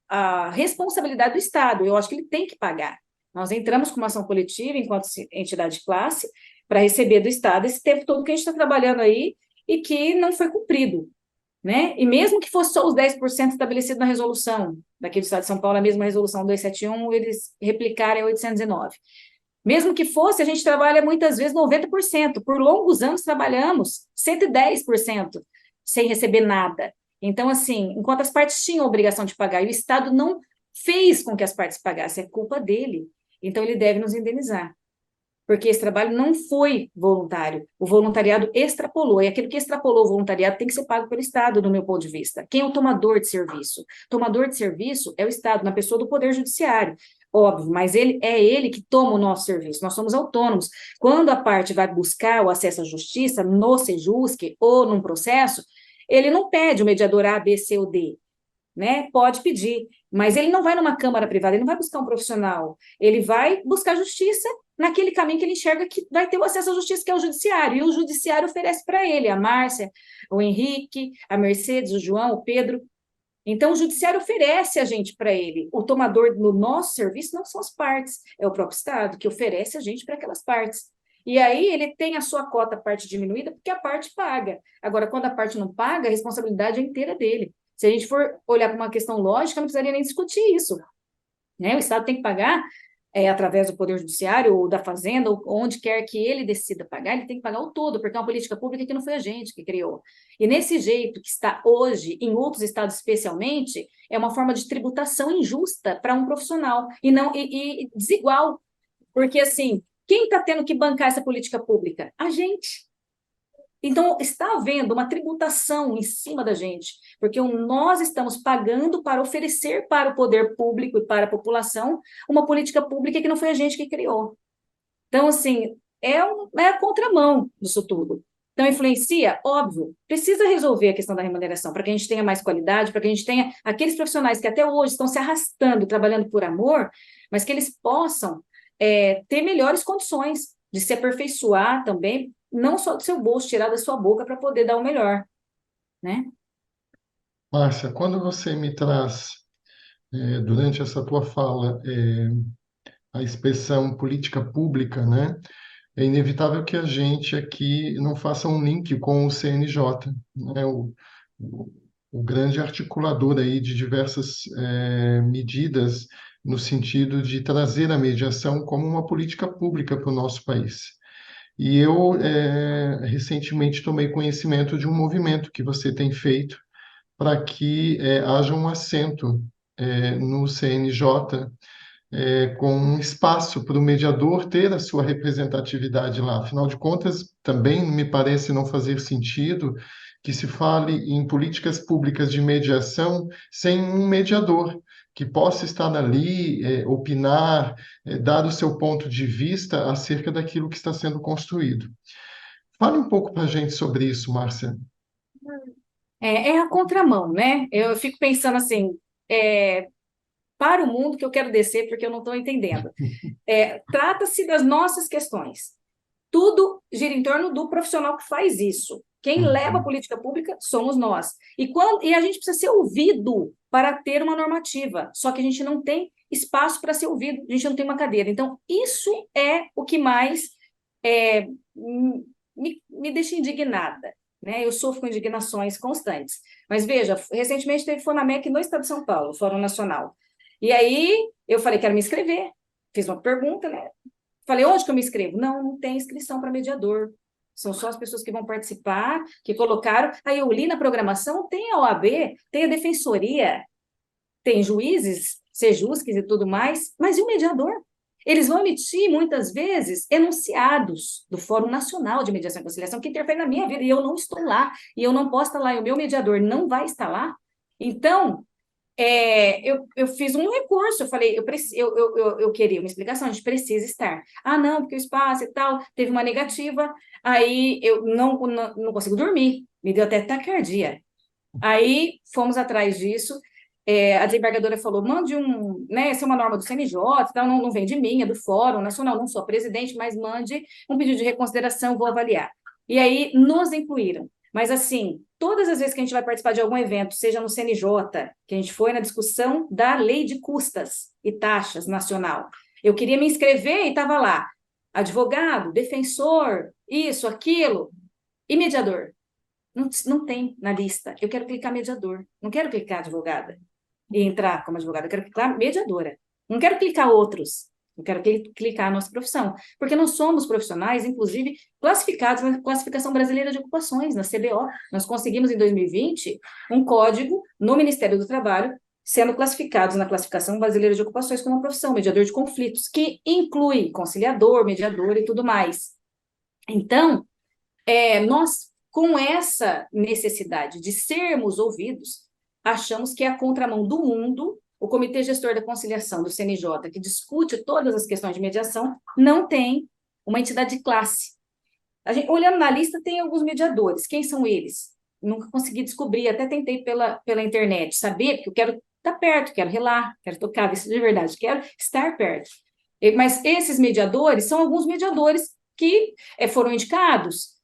S2: a responsabilidade do Estado. Eu acho que ele tem que pagar. Nós entramos com uma ação coletiva, enquanto entidade de classe, para receber do Estado esse tempo todo que a gente está trabalhando aí e que não foi cumprido, né? E mesmo que fosse só os 10% estabelecido na resolução daqui do Estado de São Paulo, a mesma resolução 271, eles replicaram a 809. Mesmo que fosse, a gente trabalha muitas vezes 90%. Por longos anos trabalhamos 110% sem receber nada. Então, assim, enquanto as partes tinham a obrigação de pagar e o Estado não fez com que as partes pagassem, é culpa dele. Então, ele deve nos indenizar, porque esse trabalho não foi voluntário. O voluntariado extrapolou, e aquilo que extrapolou o voluntariado tem que ser pago pelo Estado, do meu ponto de vista. Quem é o tomador de serviço? Tomador de serviço é o Estado, na pessoa do Poder Judiciário. Óbvio, mas ele que toma o nosso serviço, nós somos autônomos. Quando a parte vai buscar o acesso à justiça, no Sejusc ou num processo, ele não pede o mediador A, B, C ou D, né? Pode pedir, mas ele não vai numa câmara privada, ele não vai buscar um profissional, ele vai buscar justiça naquele caminho que ele enxerga que vai ter o acesso à justiça, que é o judiciário, e o judiciário oferece para ele, a Márcia, o Henrique, a Mercedes, o João, o Pedro. Então, o judiciário oferece a gente para ele. O tomador no nosso serviço não são as partes, é o próprio Estado que oferece a gente para aquelas partes. E aí ele tem a sua cota parte diminuída porque a parte paga. Agora, quando a parte não paga, a responsabilidade é inteira dele. Se a gente for olhar para uma questão lógica, não precisaria nem discutir isso, né? O Estado tem que pagar através do Poder Judiciário ou da Fazenda, ou onde quer que ele decida pagar, ele tem que pagar o todo, porque é uma política pública que não foi a gente que criou. E nesse jeito que está hoje, em outros estados especialmente, é uma forma de tributação injusta para um profissional e não e desigual, porque assim, quem está tendo que bancar essa política pública? A gente. Então, está havendo uma tributação em cima da gente, porque nós estamos pagando para oferecer para o poder público e para a população uma política pública que não foi a gente que criou. Então, assim, é a contramão disso tudo. Então, influencia? Óbvio, precisa resolver a questão da remuneração, para que a gente tenha mais qualidade, para que a gente tenha aqueles profissionais que até hoje estão se arrastando, trabalhando por amor, mas que eles possam ter melhores condições de se aperfeiçoar também, não só do seu bolso, tirar da sua boca para poder dar o melhor, né?
S1: Márcia, quando você me traz, durante essa tua fala, a expressão política pública, né? É inevitável que a gente aqui não faça um link com o CNJ, né? O, o grande articulador aí de diversas medidas no sentido de trazer a mediação como uma política pública para o nosso país. E eu recentemente tomei conhecimento de um movimento que você tem feito para que haja um assento no CNJ com um espaço para o mediador ter a sua representatividade lá. Afinal de contas, também me parece não fazer sentido que se fale em políticas públicas de mediação sem um mediador que possa estar ali, opinar, dar o seu ponto de vista acerca daquilo que está sendo construído. Fale um pouco para a gente sobre isso, Márcia.
S2: É a contramão, né? Eu fico pensando assim, é, para o mundo que eu quero descer porque eu não estou entendendo. Trata-se das nossas questões. Tudo gira em torno do profissional que faz isso. Quem leva a
S1: Uhum.
S2: política pública somos nós. E a gente precisa ser ouvido para ter uma normativa. Só que a gente não tem espaço para ser ouvido, a gente não tem uma cadeira. Então, isso é o que mais é, me deixa indignada. Né? Eu sofro com indignações constantes. Mas veja, recentemente teve Fonamec no estado de São Paulo, Fórum Nacional. E aí eu falei, quero me inscrever. Fiz uma pergunta, né? Falei, onde que eu me inscrevo? Não, não tem inscrição para mediador. São só as pessoas que vão participar, que colocaram. Aí eu li na programação, tem a OAB, tem a defensoria, tem juízes, sejusques e tudo mais, mas e o mediador? Eles vão emitir, muitas vezes, enunciados do Fórum Nacional de Mediação e Conciliação que interferem na minha vida, e eu não estou lá, e eu não posso estar lá, e o meu mediador não vai estar lá. Então, eu fiz um recurso, eu falei, eu queria uma explicação, a gente precisa estar. Ah, não, porque o espaço e tal, teve uma negativa, aí eu não consigo dormir, me deu até taquicardia. Aí fomos atrás disso, a desembargadora falou, mande né, essa é uma norma do CNJ, tal, não vem de mim, é do Fórum Nacional, não sou a presidente, mas mande um pedido de reconsideração, vou avaliar. E aí nos incluíram. Mas, assim, todas as vezes que a gente vai participar de algum evento, seja no CNJ, que a gente foi na discussão da lei de custas e taxas nacional, eu queria me inscrever e estava lá, advogado, defensor, isso, aquilo, e mediador. Não tem na lista. Eu quero clicar mediador, não quero clicar advogada e entrar como advogada, eu quero clicar mediadora. Não quero clicar outros, eu quero clicar a nossa profissão, porque nós somos profissionais, inclusive, classificados na Classificação Brasileira de Ocupações, na CBO. Nós conseguimos, em 2020, um código no Ministério do Trabalho, sendo classificados na Classificação Brasileira de Ocupações como uma profissão, mediador de conflitos, que inclui conciliador, mediador e tudo mais. Então, nós, com essa necessidade de sermos ouvidos, achamos que é a contramão do mundo. O Comitê Gestor da Conciliação do CNJ, que discute todas as questões de mediação, não tem uma entidade de classe. Olhando na lista, tem alguns mediadores. Quem são eles? Nunca consegui descobrir, até tentei pela internet saber, porque eu quero estar perto, quero relar, quero tocar, isso de verdade, quero estar perto. Mas esses mediadores são alguns mediadores que foram indicados,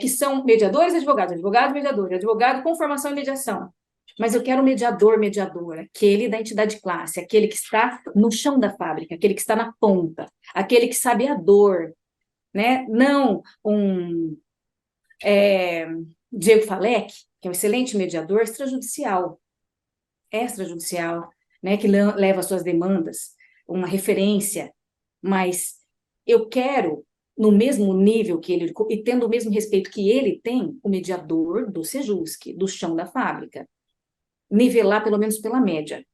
S2: que são mediadores, advogado, mediador, advogado com formação em mediação. Mas eu quero mediador, mediadora, aquele da entidade de classe, aquele que está no chão da fábrica, aquele que está na ponta, aquele que sabe a dor, né? Não Diego Falec, que é um excelente mediador extrajudicial, né? Que leva as suas demandas, uma referência, mas eu quero, no mesmo nível que ele, e tendo o mesmo respeito que ele tem, o mediador do Sejusc, do chão da fábrica, nivelar pelo menos pela média.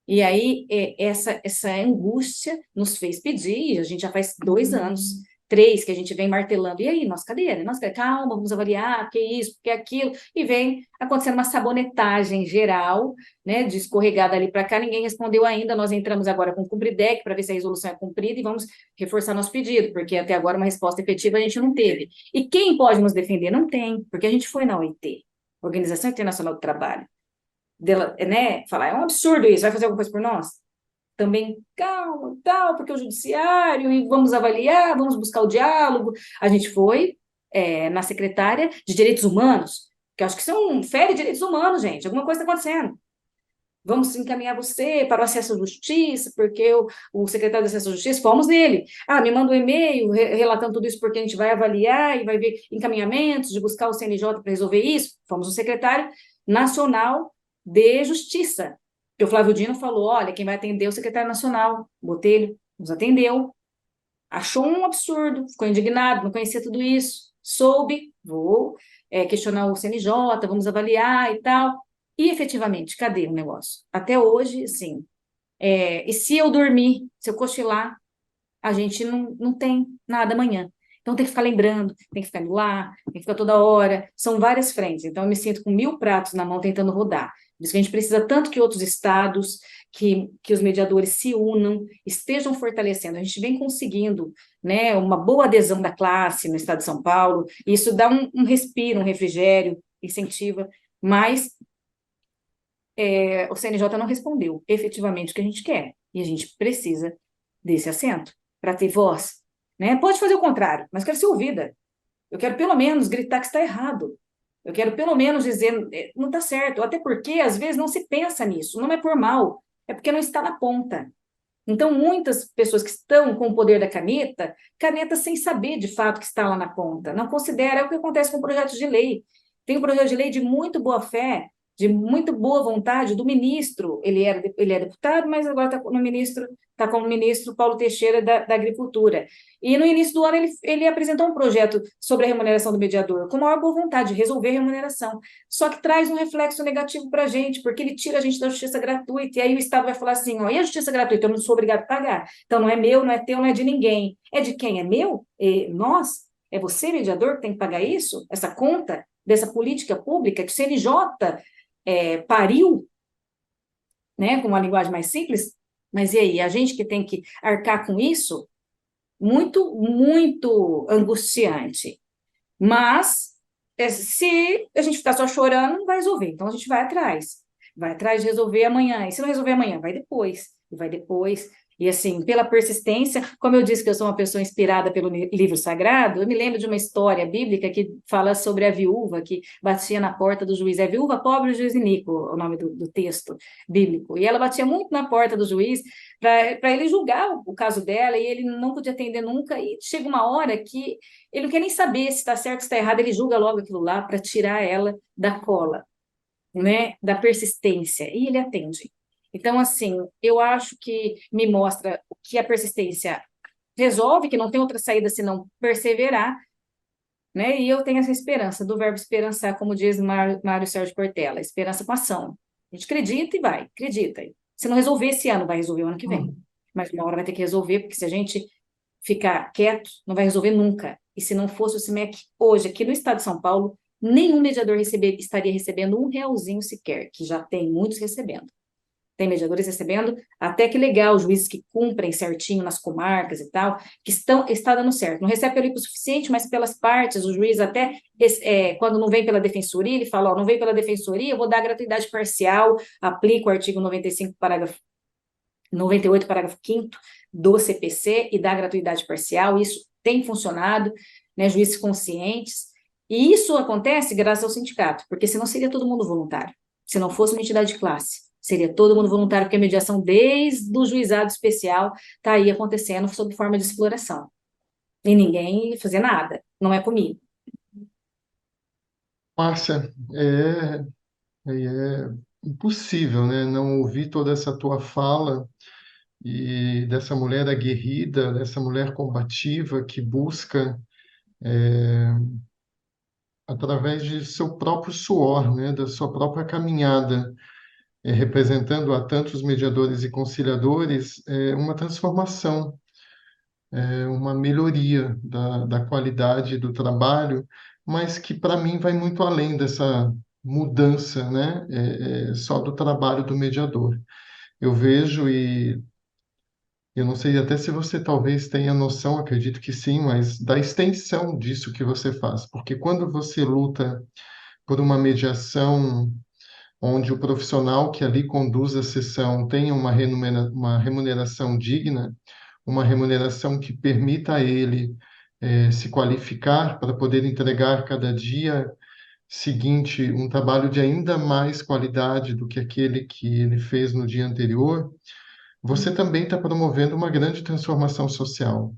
S2: E aí, essa angústia nos fez pedir, a gente já faz 2 anos, 3, que a gente vem martelando, e aí, nossa cadeira, calma, vamos avaliar, porque isso, porque aquilo, e vem acontecendo uma sabonetagem geral, né, de escorregada ali para cá, ninguém respondeu ainda, nós entramos agora com o Cumpridec para ver se a resolução é cumprida e vamos reforçar nosso pedido, porque até agora uma resposta efetiva a gente não teve. E quem pode nos defender? Não tem, porque a gente foi na OIT, Organização Internacional do Trabalho, dela, né, falar, é um absurdo isso, vai fazer alguma coisa por nós? Também, calma, tal, porque o judiciário, e vamos avaliar, vamos buscar o diálogo. A gente foi na secretária de Direitos Humanos, que eu acho que são fere direitos humanos, gente, alguma coisa está acontecendo. Vamos encaminhar você para o acesso à justiça, porque o secretário do acesso à justiça, fomos nele. Ah, me manda um e-mail relatando tudo isso, porque a gente vai avaliar e vai ver encaminhamentos de buscar o CNJ para resolver isso. Fomos no secretário nacional de Justiça. Que o Flávio Dino falou, olha, quem vai atender é o secretário nacional, Botelho, nos atendeu, achou um absurdo, ficou indignado, não conhecia tudo isso, soube, vou questionar o CNJ, vamos avaliar e tal. E, efetivamente, cadê o negócio? Até hoje, sim, E se eu dormir, se eu cochilar, a gente não tem nada amanhã. Então tem que ficar lembrando, tem que ficar indo lá, tem que ficar toda hora. São várias frentes. Então eu me sinto com 1.000 pratos na mão tentando rodar. Por isso que a gente precisa tanto que outros estados, que os mediadores se unam, estejam fortalecendo. A gente vem conseguindo, né, uma boa adesão da classe no estado de São Paulo. E isso dá um respiro, um refrigério, incentiva. Mas o CNJ não respondeu efetivamente o que a gente quer. E a gente precisa desse assento para ter voz. Né? Pode fazer o contrário, mas quero ser ouvida. Eu quero pelo menos gritar que está errado. Eu quero pelo menos dizer, não está certo. Até porque, às vezes, não se pensa nisso. Não é por mal, é porque não está na ponta. Então, muitas pessoas que estão com o poder da caneta, caneta sem saber de fato que está lá na ponta, não considera. É o que acontece com projetos de lei. Tem um projeto de lei de muito boa fé, de muito boa vontade do ministro. Ele é deputado, mas agora está como ministro Paulo Teixeira da Agricultura. E no início do ano ele apresentou um projeto sobre a remuneração do mediador, com maior boa vontade de resolver a remuneração. Só que traz um reflexo negativo para a gente, porque ele tira a gente da justiça gratuita, e aí o Estado vai falar assim, ó, e a justiça gratuita? Eu não sou obrigado a pagar. Então não é meu, não é teu, não é de ninguém. É de quem? É meu? Nós? É você, mediador, que tem que pagar isso? Essa conta dessa política pública que o CNJ pariu, né, com uma linguagem mais simples? Mas e aí, a gente que tem que arcar com isso? Muito, muito angustiante. Mas, se a gente ficar só chorando, não vai resolver. Então, a gente vai atrás. Vai atrás de resolver amanhã. E se não resolver amanhã, vai depois. E vai depois. E, assim, pela persistência, como eu disse que eu sou uma pessoa inspirada pelo livro sagrado, eu me lembro de uma história bíblica que fala sobre a viúva que batia na porta do juiz. É viúva pobre, o juiz iníquo, o nome do texto bíblico. E ela batia muito na porta do juiz para ele julgar o caso dela, e ele não podia atender nunca. E chega uma hora que ele não quer nem saber se está certo, se está errado, ele julga logo aquilo lá para tirar ela da cola, né, da persistência, e ele atende. Então, assim, eu acho que me mostra que a persistência resolve, que não tem outra saída senão perseverar, né, e eu tenho essa esperança, do verbo esperançar, como diz Mário Sérgio Cortella, esperança com ação. A gente acredita e vai, acredita. Se não resolver esse ano, vai resolver o ano que vem. Mas uma hora vai ter que resolver, porque se a gente ficar quieto, não vai resolver nunca. E se não fosse o CIMEC hoje, aqui no estado de São Paulo, nenhum mediador estaria recebendo um realzinho sequer, que já tem muitos recebendo. Tem mediadores recebendo, até que legal, juízes que cumprem certinho nas comarcas e tal, que está dando certo. Não recebe pelo IPO suficiente, mas pelas partes, o juiz até, quando não vem pela defensoria, ele fala, ó, não vem pela defensoria, eu vou dar gratuidade parcial, aplico o artigo 95, parágrafo 98, parágrafo 5º do CPC e da gratuidade parcial. Isso tem funcionado, né, juízes conscientes, e isso acontece graças ao sindicato, porque senão seria todo mundo voluntário. Se não fosse uma entidade de classe, seria todo mundo voluntário, porque a mediação desde o juizado especial está aí acontecendo sob forma de exploração. E ninguém fazer nada, não é comigo.
S1: Márcia, é impossível, né, não ouvir toda essa tua fala e dessa mulher aguerrida, dessa mulher combativa que busca, através de seu próprio suor, né, da sua própria caminhada, representando a tantos mediadores e conciliadores, uma transformação, uma melhoria da qualidade do trabalho, mas que para mim vai muito além dessa mudança, né, só do trabalho do mediador. Eu vejo e eu não sei até se você talvez tenha noção, acredito que sim, mas da extensão disso que você faz, porque quando você luta por uma mediação onde o profissional que ali conduz a sessão tenha uma remuneração digna, uma remuneração que permita a ele se qualificar para poder entregar cada dia seguinte um trabalho de ainda mais qualidade do que aquele que ele fez no dia anterior, você também está promovendo uma grande transformação social,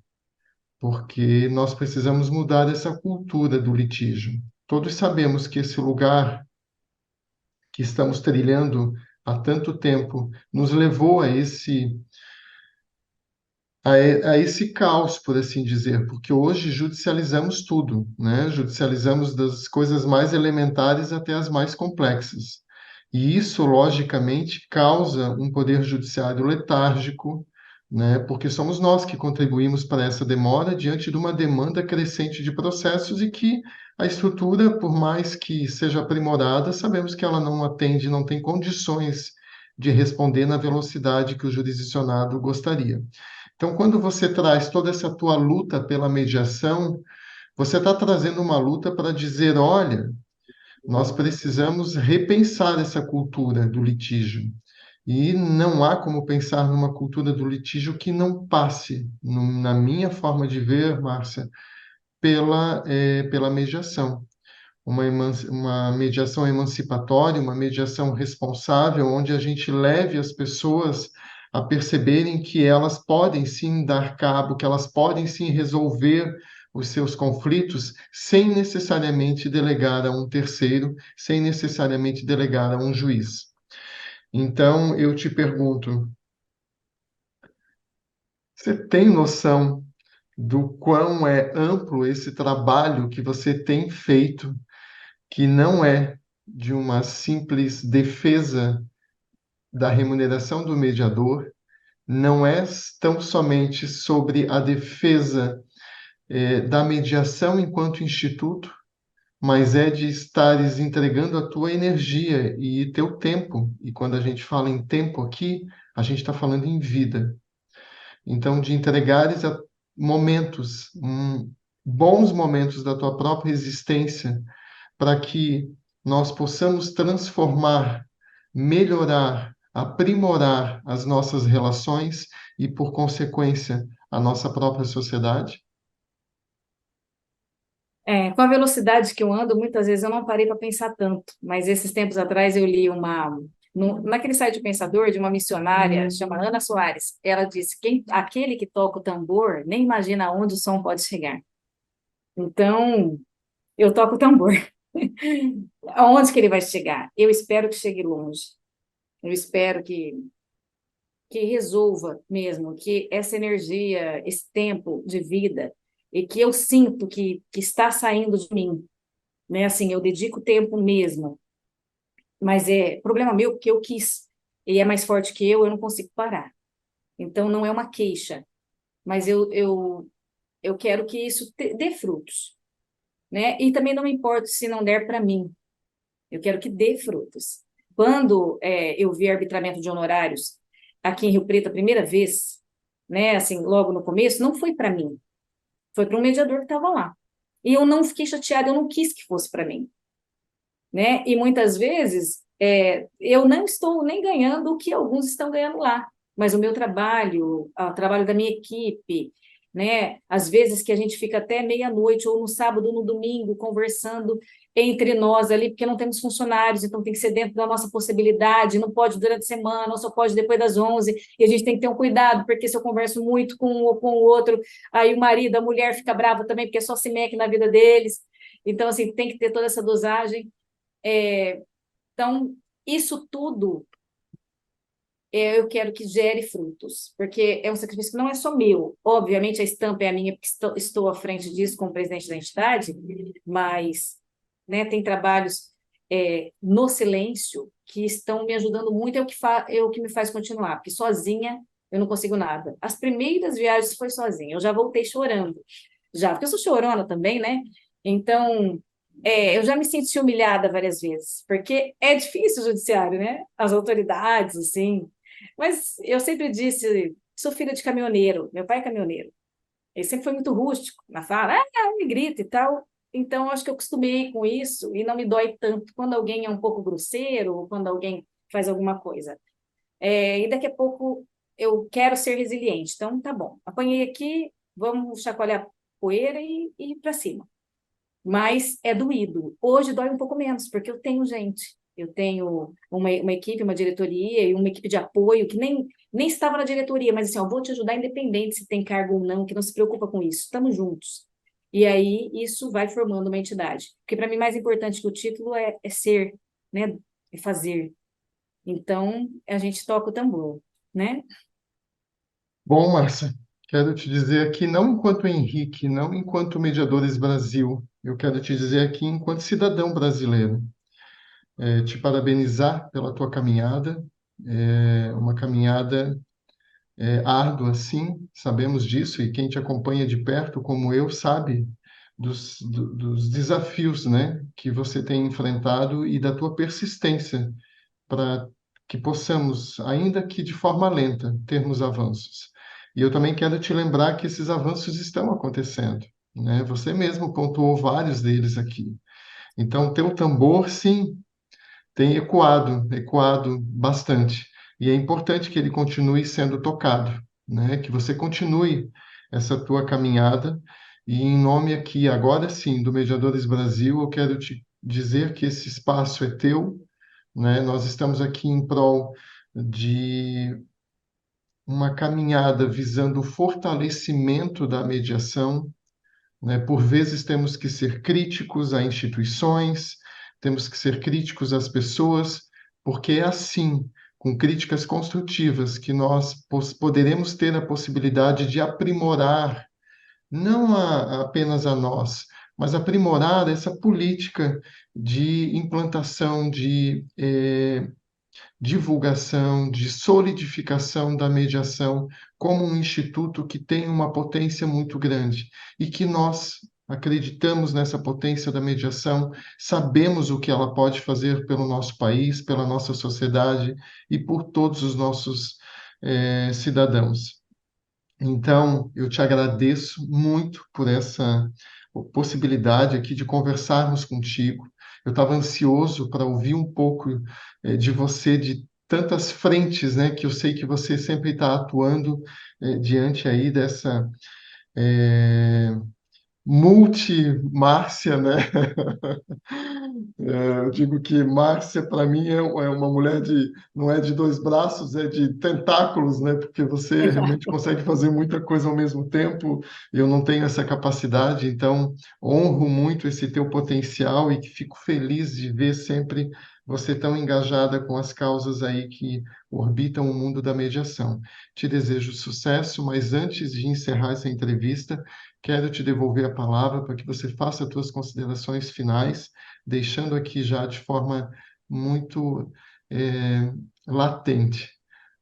S1: porque nós precisamos mudar essa cultura do litígio. Todos sabemos que esse lugar que estamos trilhando há tanto tempo nos levou a esse caos, por assim dizer, porque hoje judicializamos tudo, né? Judicializamos das coisas mais elementares até as mais complexas. E isso, logicamente, causa um poder judiciário letárgico, né? Porque somos nós que contribuímos para essa demora diante de uma demanda crescente de processos e que a estrutura, por mais que seja aprimorada, sabemos que ela não atende, não tem condições de responder na velocidade que o jurisdicionado gostaria. Então, quando você traz toda essa tua luta pela mediação, você está trazendo uma luta para dizer, olha, nós precisamos repensar essa cultura do litígio. E não há como pensar numa cultura do litígio que não passe, na minha forma de ver, Márcia, pela mediação. Uma mediação emancipatória, uma mediação responsável, onde a gente leve as pessoas a perceberem que elas podem sim dar cabo, que elas podem sim resolver os seus conflitos sem necessariamente delegar a um terceiro, sem necessariamente delegar a um juiz. Então, eu te pergunto, você tem noção do quão é amplo esse trabalho que você tem feito, que não é de uma simples defesa da remuneração do mediador, não é tão somente sobre a defesa da mediação enquanto instituto, mas é de estares entregando a tua energia e teu tempo. E quando a gente fala em tempo aqui, a gente está falando em vida. Então, de entregares a momentos, bons momentos da tua própria existência, para que nós possamos transformar, melhorar, aprimorar as nossas relações e, por consequência, a nossa própria sociedade?
S2: Com a velocidade que eu ando, muitas vezes eu não parei para pensar tanto, mas esses tempos atrás eu li naquele site Pensador, de uma missionária, chama Ana Soares. Ela disse: aquele que toca o tambor nem imagina aonde o som pode chegar. Então, eu toco o tambor. Aonde que ele vai chegar? Eu espero que chegue longe. Eu espero que resolva mesmo, que essa energia, esse tempo de vida, e que eu sinto que está saindo de mim, né? Assim, eu dedico tempo mesmo, mas é problema meu porque eu quis, e é mais forte que eu não consigo parar. Então, não é uma queixa, mas eu quero que isso dê frutos, né? E também não me importo se não der para mim, eu quero que dê frutos. Quando eu vi arbitramento de honorários aqui em Rio Preto a primeira vez, né, assim, logo no começo, não foi para mim, foi para um mediador que estava lá. E eu não fiquei chateada, eu não quis que fosse para mim, né? E muitas vezes eu não estou nem ganhando o que alguns estão ganhando lá, mas o meu trabalho, o trabalho da minha equipe, né? Às vezes que a gente fica até meia-noite ou no sábado ou no domingo conversando entre nós ali, porque não temos funcionários, então tem que ser dentro da nossa possibilidade, não pode durante a semana, ou só pode depois das 11, e a gente tem que ter um cuidado, porque se eu converso muito com um ou com o outro, aí o marido, a mulher fica brava também, porque é só se mexe na vida deles. Então, assim, tem que ter toda essa dosagem. Então, isso tudo eu quero que gere frutos, porque é um sacrifício que não é só meu. Obviamente, a estampa é a minha, porque estou à frente disso como presidente da entidade, mas né, tem trabalhos no silêncio que estão me ajudando muito, é o que me faz continuar, porque sozinha eu não consigo nada. As primeiras viagens foi sozinha, eu já voltei chorando, já, porque eu sou chorona também, né? Então, eu já me senti humilhada várias vezes, porque é difícil o judiciário, né? As autoridades, assim. Mas eu sempre disse, sou filha de caminhoneiro, meu pai é caminhoneiro. Ele sempre foi muito rústico na fala, me grita e tal. Então, acho que eu acostumei com isso e não me dói tanto quando alguém é um pouco grosseiro ou quando alguém faz alguma coisa. E daqui a pouco eu quero ser resiliente. Então, tá bom, apanhei aqui, vamos chacoalhar poeira e ir para cima. Mas é doído. Hoje dói um pouco menos, porque eu tenho gente. Eu tenho uma equipe, uma diretoria e uma equipe de apoio que nem estava na diretoria, mas assim, eu vou te ajudar independente se tem cargo ou não, que não se preocupa com isso. Estamos juntos. E aí isso vai formando uma entidade. Porque para mim mais importante que o título é ser, né? É fazer. Então a gente toca o tambor, né?
S1: Bom, Márcia, quero te dizer aqui, não enquanto Henrique, não enquanto Mediadores Brasil, eu quero te dizer aqui enquanto cidadão brasileiro. te parabenizar pela tua caminhada. É uma caminhada árdua, sim, sabemos disso, e quem te acompanha de perto, como eu, sabe dos desafios, né, que você tem enfrentado e da tua persistência para que possamos, ainda que de forma lenta, termos avanços. E eu também quero te lembrar que esses avanços estão acontecendo, né? Você mesmo pontuou vários deles aqui. Então, teu tambor, sim, tem ecoado bastante. E é importante que ele continue sendo tocado, né? Que você continue essa tua caminhada. E em nome aqui, agora sim, do Mediadores Brasil, eu quero te dizer que esse espaço é teu, né? Nós estamos aqui em prol de uma caminhada visando o fortalecimento da mediação, né? Por vezes temos que ser críticos a instituições, temos que ser críticos às pessoas, porque é assim, com críticas construtivas, que nós poderemos ter a possibilidade de aprimorar, não apenas a nós, mas aprimorar essa política de implantação, de divulgação, de solidificação da mediação como um instituto que tem uma potência muito grande e que nós acreditamos nessa potência da mediação, sabemos o que ela pode fazer pelo nosso país, pela nossa sociedade e por todos os nossos cidadãos. Então, eu te agradeço muito por essa possibilidade aqui de conversarmos contigo. Eu estava ansioso para ouvir um pouco de você, de tantas frentes, né, que eu sei que você sempre está atuando diante aí dessa eh, multi-Márcia, né? Eu digo que Márcia, para mim, é uma mulher não é de dois braços, é de tentáculos, né? Porque você realmente
S2: Exato.
S1: consegue fazer muita coisa ao mesmo tempo. Eu não tenho essa capacidade, então honro muito esse teu potencial e que fico feliz de ver sempre você tão engajada com as causas aí que orbitam o mundo da mediação. Te desejo sucesso, mas antes de encerrar essa entrevista, quero te devolver a palavra para que você faça as tuas considerações finais, deixando aqui já de forma muito latente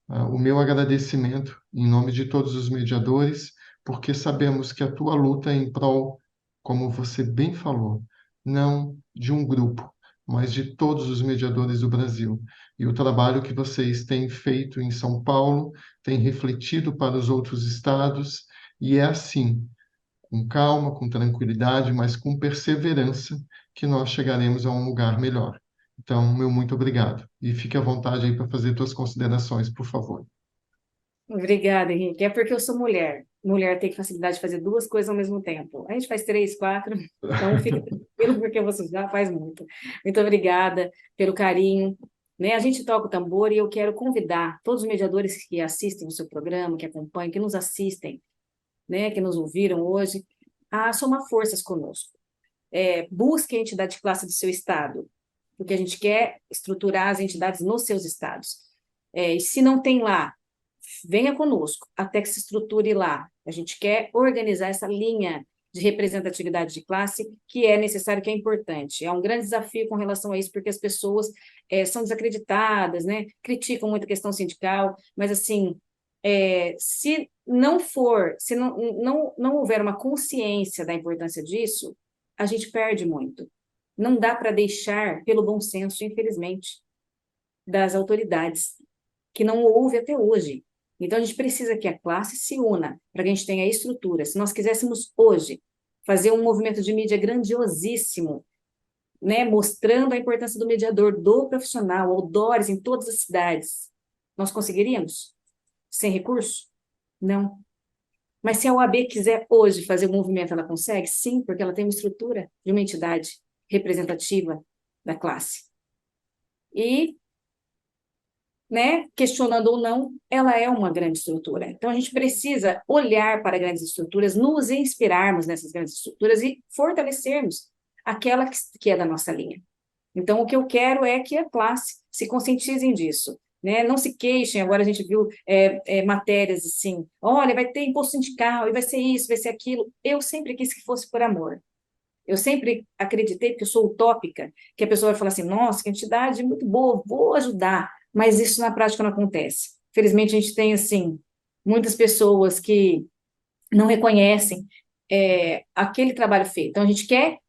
S1: o meu agradecimento em nome de todos os mediadores, porque sabemos que a tua luta é em prol, como você bem falou, não de um grupo, mas de todos os mediadores do Brasil. E o trabalho que vocês têm feito em São Paulo tem refletido para os outros estados, e é assim, com calma, com tranquilidade, mas com perseverança, que nós chegaremos a um lugar melhor. Então, meu muito obrigado. E fique à vontade aí para fazer suas considerações, por favor.
S2: Obrigada, Henrique. É porque eu sou mulher. Mulher tem facilidade de fazer duas coisas ao mesmo tempo. A gente faz três, quatro, então fica tranquilo, porque você já faz muito. Muito obrigada pelo carinho. Né? A gente toca o tambor e eu quero convidar todos os mediadores que assistem o seu programa, que acompanham, que nos assistem, né, que nos ouviram hoje, a somar forças conosco. Busque a entidade de classe do seu estado, porque a gente quer estruturar as entidades nos seus estados. E se não tem lá, venha conosco até que se estruture lá. A gente quer organizar essa linha de representatividade de classe que é necessário, que é importante. É um grande desafio com relação a isso, porque as pessoas são desacreditadas, né? Criticam muito a questão sindical, mas assim, se não houver uma consciência da importância disso, a gente perde muito. Não dá para deixar pelo bom senso, infelizmente, das autoridades, que não houve até hoje. Então, a gente precisa que a classe se una para que a gente tenha estrutura. Se nós quiséssemos hoje fazer um movimento de mídia grandiosíssimo, né, mostrando a importância do mediador, do profissional, outdoors em todas as cidades, nós conseguiríamos? Sem recurso? Não. Mas se a OAB quiser hoje fazer o movimento, ela consegue? Sim, porque ela tem uma estrutura de uma entidade representativa da classe. E, né, questionando ou não, ela é uma grande estrutura. Então, a gente precisa olhar para grandes estruturas, nos inspirarmos nessas grandes estruturas e fortalecermos aquela que é da nossa linha. Então, o que eu quero é que a classe se conscientizem disso, né? Não se queixem. Agora a gente viu matérias assim, olha, vai ter imposto sindical, e vai ser isso, vai ser aquilo. Eu sempre quis que fosse por amor. Eu sempre acreditei, porque eu sou utópica, que a pessoa vai falar assim, nossa, que entidade muito boa, vou ajudar, mas isso na prática não acontece. Felizmente, a gente tem, assim, muitas pessoas que não reconhecem aquele trabalho feito. Então, a gente quer,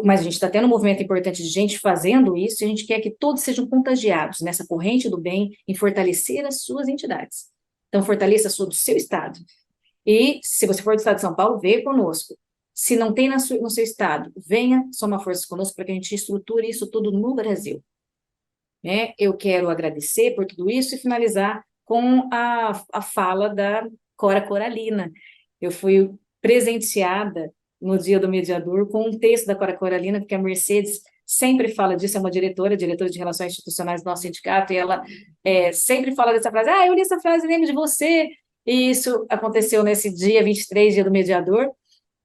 S2: mas a gente está tendo um movimento importante de gente fazendo isso, e a gente quer que todos sejam contagiados nessa corrente do bem em fortalecer as suas entidades. Então, fortaleça a sua do seu estado. E, se você for do estado de São Paulo, venha conosco. Se não tem no seu estado, venha somar forças conosco para que a gente estruture isso tudo no Brasil. Né? Eu quero agradecer por tudo isso e finalizar com a fala da Cora Coralina. Eu fui presenteada no Dia do Mediador com um texto da Cora Coralina, porque a Mercedes sempre fala disso, é uma diretora de Relações Institucionais do nosso sindicato, e ela sempre fala dessa frase, eu li essa frase, lembro de você, e isso aconteceu nesse dia 23, Dia do Mediador,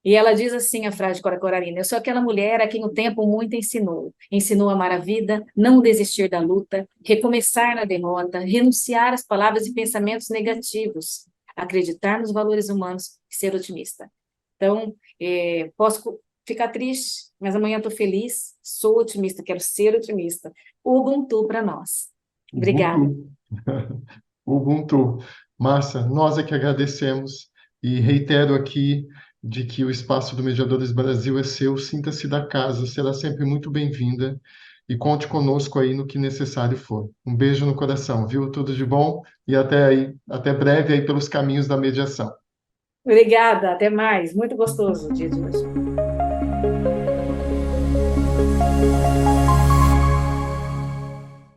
S2: e ela diz assim, a frase de Cora Coralina, eu sou aquela mulher a quem o tempo muito ensinou. Ensinou a amar a vida, não desistir da luta, recomeçar na derrota, renunciar às palavras e pensamentos negativos, acreditar nos valores humanos e ser otimista. Então, posso ficar triste, mas amanhã estou feliz, sou otimista, quero ser otimista. Ubuntu para nós. Obrigada.
S1: Ubuntu. Ubuntu. Márcia, nós é que agradecemos e reitero aqui de que o espaço do Mediadores Brasil é seu, sinta-se da casa, será sempre muito bem-vinda e conte conosco aí no que necessário for. Um beijo no coração, viu? Tudo de bom e até aí, até breve aí pelos caminhos da mediação.
S2: Obrigada, até mais. Muito gostoso o dia de hoje.